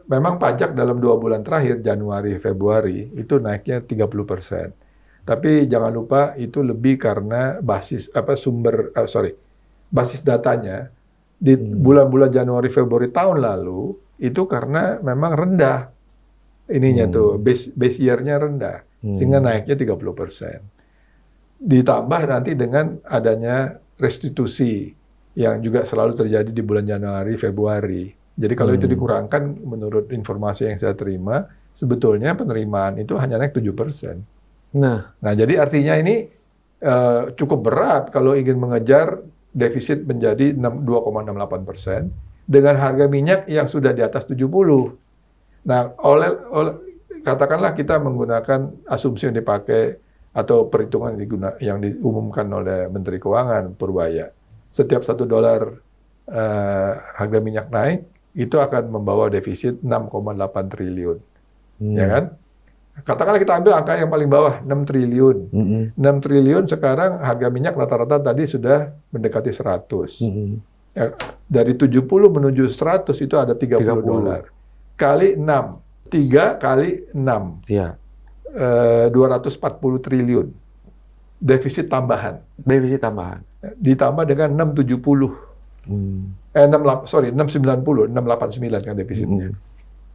Memang pajak dalam 2 bulan terakhir, Januari, Februari, itu naiknya 30%. Tapi jangan lupa itu lebih karena basis datanya di bulan-bulan Januari Februari tahun lalu itu karena memang rendah ininya tuh base year-nya rendah sehingga naiknya 30%. Ditambah nanti dengan adanya restitusi yang juga selalu terjadi di bulan Januari Februari. Jadi kalau itu dikurangkan menurut informasi yang saya terima, sebetulnya penerimaan itu hanya naik 7%. Nah, jadi artinya ini cukup berat kalau ingin mengejar defisit menjadi 2,68% dengan harga minyak yang sudah di atas 70. Nah, katakanlah kita menggunakan asumsi yang dipakai atau perhitungan yang diumumkan oleh Menteri Keuangan Purbaya. Setiap $1 harga minyak naik, itu akan membawa defisit 6,8 triliun. Ya kan? Katakanlah kita ambil angka yang paling bawah, 6 triliun. 6 triliun sekarang harga minyak rata-rata tadi sudah mendekati 100. Ya, dari 70 menuju 100 itu ada $30. Kali 6. 3 kali 6. Iya. 240 triliun. Defisit tambahan. Defisit tambahan. Ditambah dengan 670. 690, 689 kan defisitnya.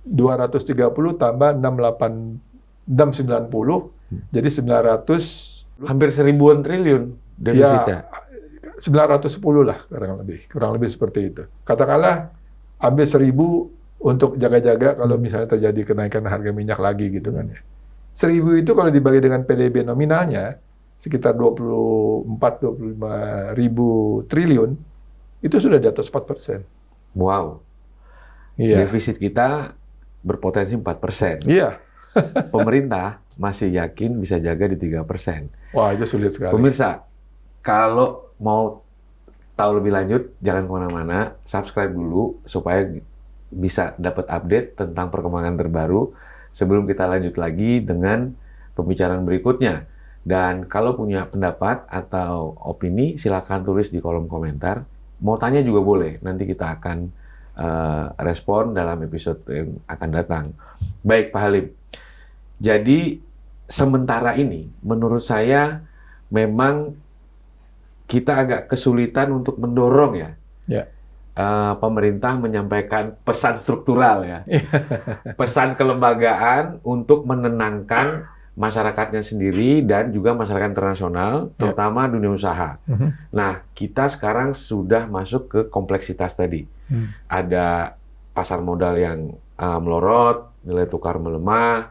230 tambah 690, jadi 900. Hampir 1000-an triliun defisitnya. Ya, 910 lah kurang lebih seperti itu. Katakanlah ambil 1000 untuk jaga-jaga kalau misalnya terjadi kenaikan harga minyak lagi gitu kan ya. 1000 itu kalau dibagi dengan PDB nominalnya sekitar 24-25 ribu triliun, itu sudah di atas 4%. Wow. Iya. Defisit kita berpotensi 4%. Iya. Pemerintah masih yakin bisa jaga di 3%. Wah, itu sulit sekali. Pemirsa, kalau mau tahu lebih lanjut, jangan kemana-mana, subscribe dulu supaya bisa dapat update tentang perkembangan terbaru sebelum kita lanjut lagi dengan pembicaraan berikutnya. Dan kalau punya pendapat atau opini, silakan tulis di kolom komentar. Mau tanya juga boleh, nanti kita akan respon dalam episode yang akan datang. Baik, Pak Halim. Jadi, sementara ini, menurut saya, memang kita agak kesulitan untuk mendorong ya. Pemerintah menyampaikan pesan struktural ya. Pesan kelembagaan untuk menenangkan masyarakatnya sendiri dan juga masyarakat internasional, terutama dunia usaha. Nah, kita sekarang sudah masuk ke kompleksitas tadi. Ada pasar modal yang melorot, nilai tukar melemah,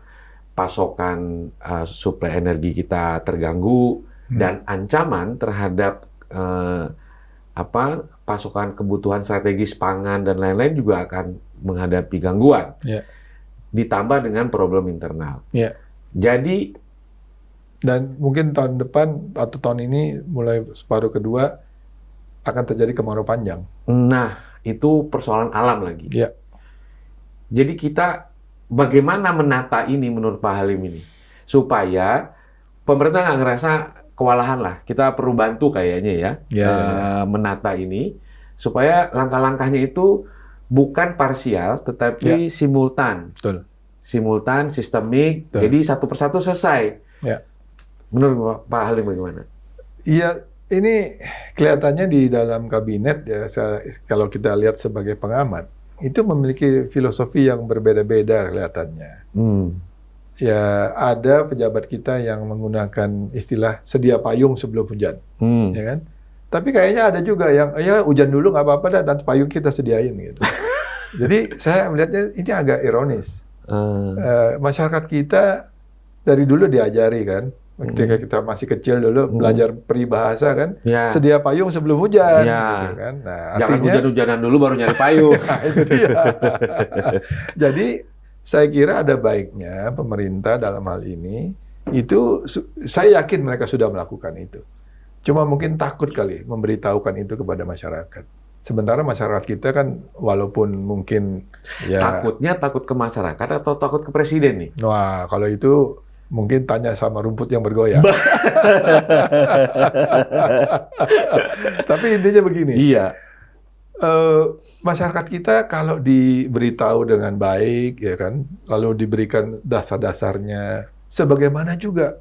pasokan suplai energi kita terganggu, dan ancaman terhadap pasokan kebutuhan strategis pangan dan lain-lain juga akan menghadapi gangguan. Ditambah dengan problem internal. Jadi, dan mungkin tahun depan atau tahun ini mulai separuh kedua akan terjadi kemarau panjang. Nah, itu persoalan alam lagi. Jadi kita bagaimana menata ini menurut Pak Halim ini? Supaya pemerintah nggak ngerasa kewalahan lah. Kita perlu bantu kayaknya ya, menata ini. Supaya langkah-langkahnya itu bukan parsial, tetapi simultan. Betul. Simultan, sistemik, jadi satu persatu selesai. Menurut Pak Halim bagaimana? Iya, ini kelihatannya di dalam kabinet ya, kalau kita lihat sebagai pengamat, itu memiliki filosofi yang berbeda-beda kelihatannya. Ya, ada pejabat kita yang menggunakan istilah sedia payung sebelum hujan, ya kan? Tapi kayaknya ada juga yang ya hujan dulu nggak apa-apa dan payung kita sediain gitu. Jadi saya melihatnya ini agak ironis. Masyarakat kita dari dulu diajari kan, ketika kita masih kecil dulu belajar peribahasa kan, sedia payung sebelum hujan. Gitu kan. Nah, jangan hujan-hujanan dulu baru nyari payung. Nah, itu dia. Jadi saya kira ada baiknya pemerintah dalam hal ini itu, saya yakin mereka sudah melakukan itu. Cuma mungkin takut kali memberitahukan itu kepada masyarakat. Sementara masyarakat kita kan walaupun mungkin ya... Takutnya takut ke masyarakat atau takut ke presiden nih? Wah, kalau itu mungkin tanya sama rumput yang bergoyang. Tapi intinya begini. Iya. Masyarakat kita kalau diberitahu dengan baik, ya kan, lalu diberikan dasar-dasarnya, sebagaimana juga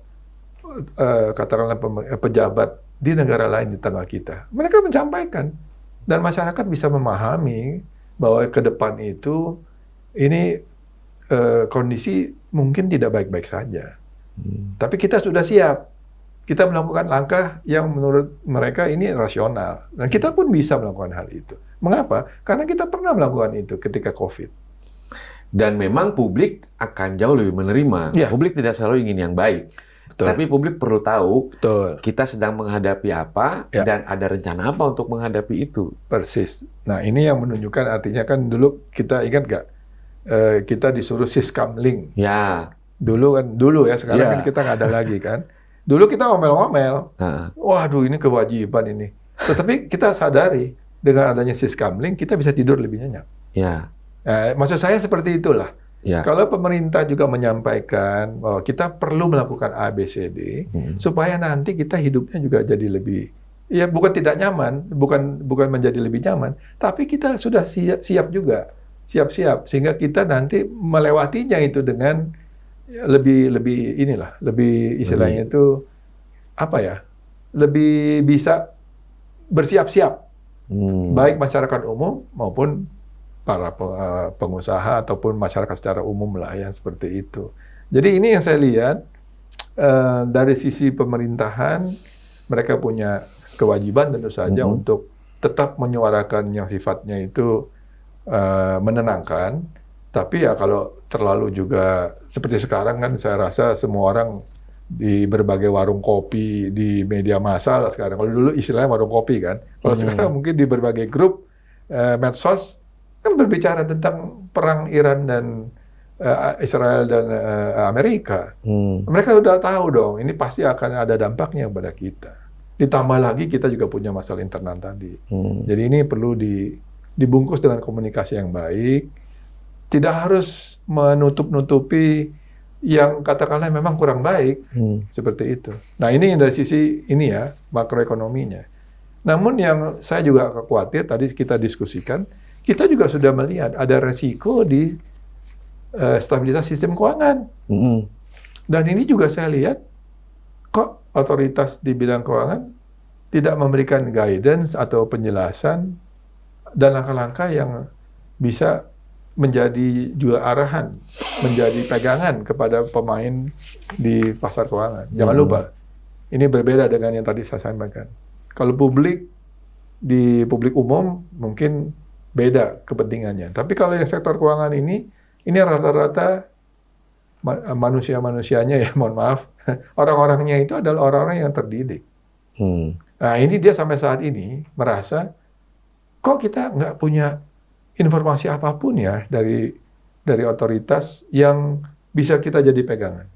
katakanlah pejabat di negara lain di tengah kita, mereka menyampaikan. Dan masyarakat bisa memahami bahwa ke depan itu ini kondisi mungkin tidak baik-baik saja. Tapi kita sudah siap. Kita melakukan langkah yang menurut mereka ini rasional. Dan kita pun bisa melakukan hal itu. Mengapa? Karena kita pernah melakukan itu ketika COVID. Dan memang publik akan jauh lebih menerima. Publik tidak selalu ingin yang baik. Betul. Tapi publik perlu tahu kita sedang menghadapi apa dan ada rencana apa untuk menghadapi itu. Persis. Nah, ini yang menunjukkan artinya kan dulu kita ingat nggak kita disuruh Siskamling. Ya. Dulu ya, sekarang Ya. kan kita nggak ada lagi kan. Dulu kita ngomel-ngomel, waduh ini kewajiban ini. Tetapi kita sadari dengan adanya Siskamling kita bisa tidur lebih nyenyak. Ya. Maksud saya seperti itulah. Ya. Kalau pemerintah juga menyampaikan bahwa kita perlu melakukan A, B, C, D, supaya nanti kita hidupnya juga jadi lebih, ya bukan tidak nyaman, bukan menjadi lebih nyaman, tapi kita sudah siap juga, siap-siap, sehingga kita nanti melewatinya itu dengan lebih istilahnya itu apa ya, lebih bisa bersiap-siap, baik masyarakat umum maupun para pengusaha ataupun masyarakat secara umum lah ya, seperti itu. Jadi ini yang saya lihat dari sisi pemerintahan, mereka punya kewajiban tentu saja untuk tetap menyuarakan yang sifatnya itu menenangkan. Tapi ya kalau terlalu juga seperti sekarang kan saya rasa semua orang di berbagai warung kopi di media massa lah sekarang. Kalau dulu istilahnya warung kopi kan. Kalau sekarang mungkin di berbagai grup medsos kan berbicara tentang perang Iran dan Israel dan Amerika. Mereka sudah tahu dong, ini pasti akan ada dampaknya kepada kita. Ditambah lagi kita juga punya masalah internal tadi. Jadi ini perlu dibungkus dengan komunikasi yang baik. Tidak harus menutup-nutupi yang katakanlah memang kurang baik, seperti itu. Nah ini dari sisi ini ya, makroekonominya. Namun yang saya juga khawatir, tadi kita diskusikan, kita juga sudah melihat ada resiko di stabilitas sistem keuangan. Dan ini juga saya lihat, kok otoritas di bidang keuangan tidak memberikan guidance atau penjelasan dan langkah-langkah yang bisa menjadi juga arahan, menjadi pegangan kepada pemain di pasar keuangan. Jangan lupa, ini berbeda dengan yang tadi saya sampaikan. Kalau di publik umum mungkin beda kepentingannya. Tapi kalau yang sektor keuangan ini rata-rata manusia-manusianya ya, mohon maaf, orang-orangnya itu adalah orang-orang yang terdidik. Nah ini dia sampai saat ini merasa, kok kita nggak punya informasi apapun ya dari otoritas yang bisa kita jadi pegangan.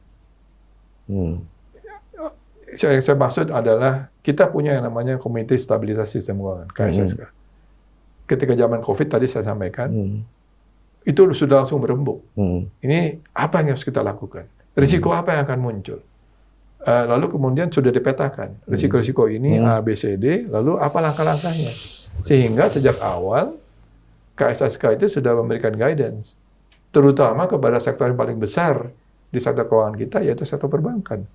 Yang saya maksud adalah kita punya yang namanya Komite Stabilitas Sistem Keuangan, KSSK. Ketika zaman COVID tadi saya sampaikan, itu sudah langsung berembuk. Ini apa yang harus kita lakukan? Risiko apa yang akan muncul? Lalu kemudian sudah dipetakan. Risiko-risiko ini A, B, C, D, lalu apa langkah-langkahnya? Sehingga sejak awal, KSSK itu sudah memberikan guidance. Terutama kepada sektor yang paling besar di sektor keuangan kita, yaitu sektor perbankan.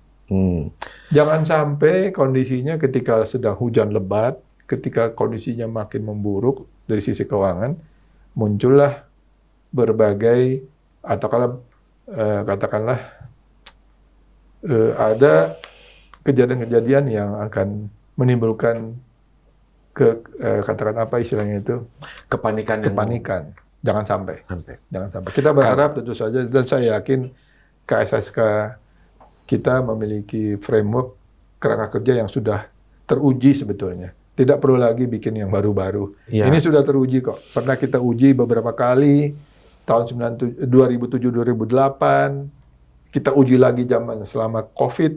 Jangan sampai kondisinya ketika sedang hujan lebat, ketika kondisinya makin memburuk dari sisi keuangan, muncullah berbagai, atau katakanlah ada kejadian-kejadian yang akan menimbulkan katakan apa istilahnya itu? Kepanikan. Jangan sampai. Jangan sampai. Kita berharap tentu saja, dan saya yakin KSSK kita memiliki framework kerangka kerja yang sudah teruji sebetulnya. Tidak perlu lagi bikin yang baru-baru. Ya. Ini sudah teruji kok. Pernah kita uji beberapa kali, tahun 2007-2008, kita uji lagi selama COVID,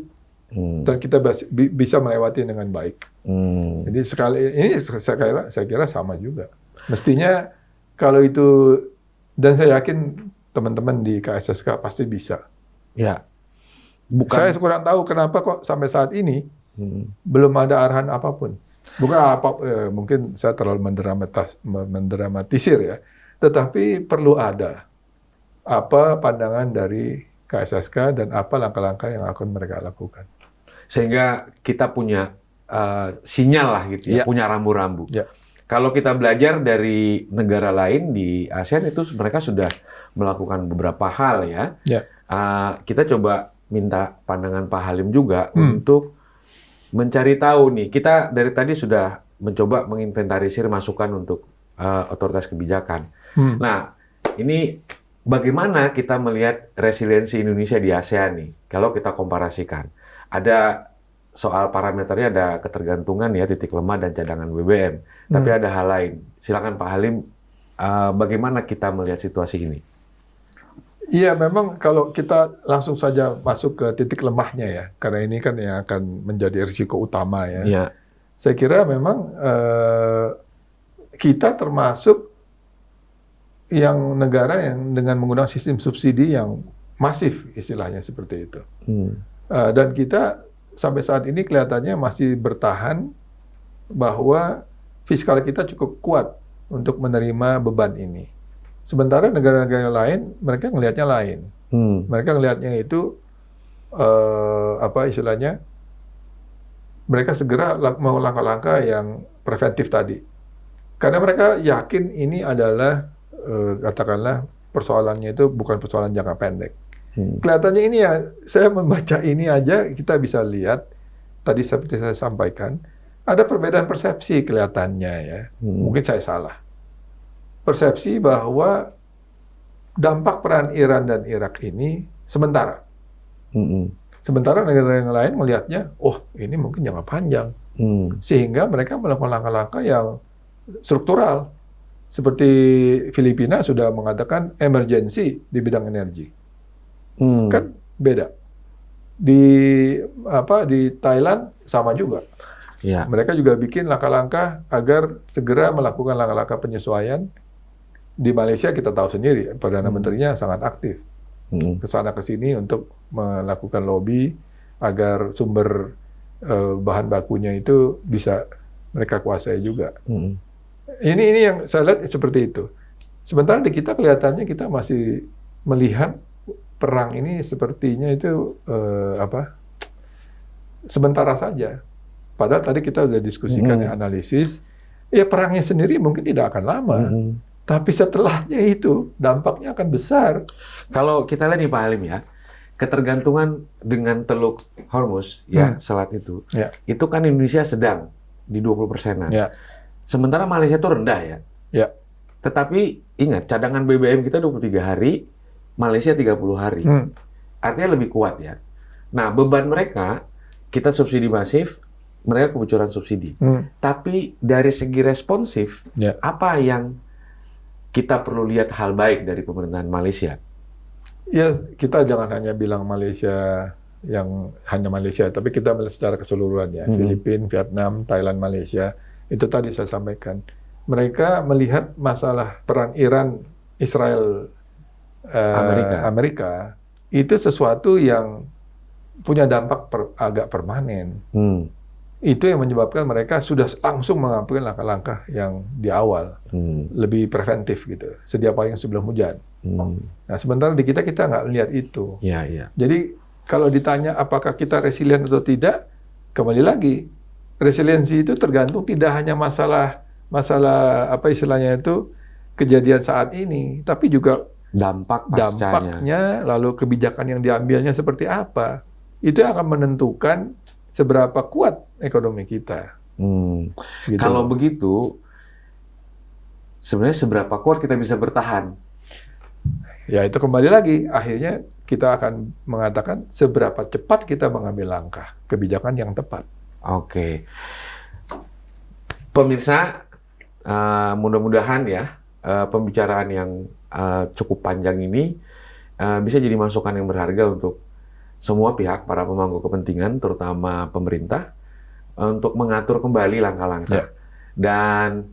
dan kita bisa melewati dengan baik. Jadi ini saya kira sama juga. Mestinya kalau itu, dan saya yakin teman-teman di KSSK pasti bisa. Ya. Saya kurang tahu kenapa kok sampai saat ini belum ada arahan apapun. Bukan mungkin saya terlalu mendramatisir ya, tetapi perlu ada apa pandangan dari KSSK dan apa langkah-langkah yang akan mereka lakukan. Sehingga kita punya sinyal lah gitu ya, punya rambu-rambu. Ya. Kalau kita belajar dari negara lain di ASEAN itu mereka sudah melakukan beberapa hal ya. Kita coba minta pandangan Pak Halim juga untuk mencari tahu nih. Kita dari tadi sudah mencoba menginventarisir masukan untuk otoritas kebijakan. Nah, ini bagaimana kita melihat resiliensi Indonesia di ASEAN nih? Kalau kita komparasikan, ada soal parameternya, ada ketergantungan ya, titik lemah dan cadangan BBM. Tapi ada hal lain. Silakan Pak Halim, bagaimana kita melihat situasi ini? Iya, memang kalau kita langsung saja masuk ke titik lemahnya ya, karena ini kan yang akan menjadi risiko utama ya. Iya. Saya kira memang kita termasuk yang negara yang dengan menggunakan sistem subsidi yang masif, istilahnya seperti itu. Dan kita sampai saat ini kelihatannya masih bertahan bahwa fiskal kita cukup kuat untuk menerima beban ini. Sementara negara-negara lain, mereka ngelihatnya lain. Mereka ngelihatnya itu, apa istilahnya, mereka segera mau langkah-langkah yang preventif tadi. Karena mereka yakin ini adalah, katakanlah, persoalannya itu bukan persoalan jangka pendek. Kelihatannya ini ya, saya membaca ini aja, kita bisa lihat, tadi seperti saya sampaikan, ada perbedaan persepsi kelihatannya ya. Mungkin saya salah. Persepsi bahwa dampak peran Iran dan Irak ini sementara. Sementara negara yang lain melihatnya, oh ini mungkin jangka panjang. Sehingga mereka melakukan langkah-langkah yang struktural. Seperti Filipina sudah mengatakan emergency di bidang energi. Kan beda. Di Thailand sama juga. Ya. Mereka juga bikin langkah-langkah agar segera melakukan langkah-langkah penyesuaian. Di Malaysia kita tahu sendiri, Perdana Menterinya sangat aktif ke sana ke sini untuk melakukan lobby agar sumber bahan bakunya itu bisa mereka kuasai juga. Ini yang saya lihat seperti itu. Sementara di kita kelihatannya kita masih melihat perang ini sepertinya itu sementara saja. Padahal tadi kita sudah diskusikan ya, analisis, ya perangnya sendiri mungkin tidak akan lama. Tapi setelahnya itu dampaknya akan besar. Kalau kita lihat nih Pak Halim ya, ketergantungan dengan Teluk Hormuz ya, Selat itu kan Indonesia sedang di 20%-an. Sementara Malaysia itu rendah ya. Tetapi ingat, cadangan BBM kita 23 hari, Malaysia 30 hari. Artinya lebih kuat ya. Nah, beban mereka, kita subsidi masif, mereka kebocoran subsidi. Tapi dari segi responsif, apa yang kita perlu lihat hal baik dari pemerintahan Malaysia? Ya, kita jangan hanya bilang Malaysia yang hanya Malaysia, tapi kita melihat secara keseluruhan ya. Filipina, Vietnam, Thailand, Malaysia. Itu tadi saya sampaikan. Mereka melihat masalah perang Iran, Israel, Amerika itu sesuatu yang punya dampak agak permanen. Itu yang menyebabkan mereka sudah langsung mengambil langkah-langkah yang di awal, lebih preventif gitu, sedia payung sebelum hujan. Nah, sementara di kita nggak melihat itu. Jadi kalau ditanya apakah kita resilient atau tidak, kembali lagi resiliensi itu tergantung tidak hanya masalah apa istilahnya itu kejadian saat ini, tapi juga dampaknya, lalu kebijakan yang diambilnya seperti apa. Itu akan menentukan seberapa kuat ekonomi kita. Gitu. Kalau begitu, sebenarnya seberapa kuat kita bisa bertahan? Ya itu kembali lagi, akhirnya kita akan mengatakan seberapa cepat kita mengambil langkah kebijakan yang tepat. Oke. Pemirsa, mudah-mudahan ya pembicaraan yang cukup panjang ini bisa jadi masukan yang berharga untuk semua pihak, para pemangku kepentingan, terutama pemerintah, untuk mengatur kembali langkah-langkah. Dan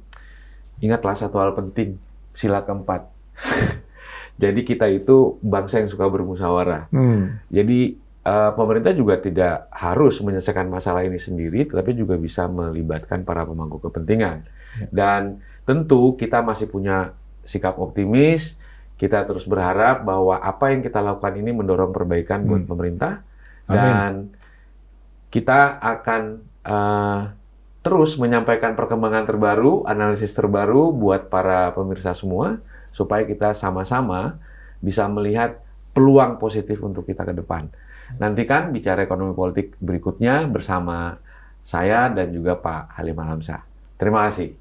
ingatlah satu hal penting, sila keempat. Jadi kita itu bangsa yang suka bermusyawarah. Jadi pemerintah juga tidak harus menyelesaikan masalah ini sendiri, tetapi juga bisa melibatkan para pemangku kepentingan. Dan tentu kita masih punya sikap optimis. Kita terus berharap bahwa apa yang kita lakukan ini mendorong perbaikan buat pemerintah. Dan kita akan terus menyampaikan perkembangan terbaru, analisis terbaru buat para pemirsa semua, supaya kita sama-sama bisa melihat peluang positif untuk kita ke depan. Nantikan bicara ekonomi politik berikutnya bersama saya dan juga Pak Halim Alamsyah. Terima kasih.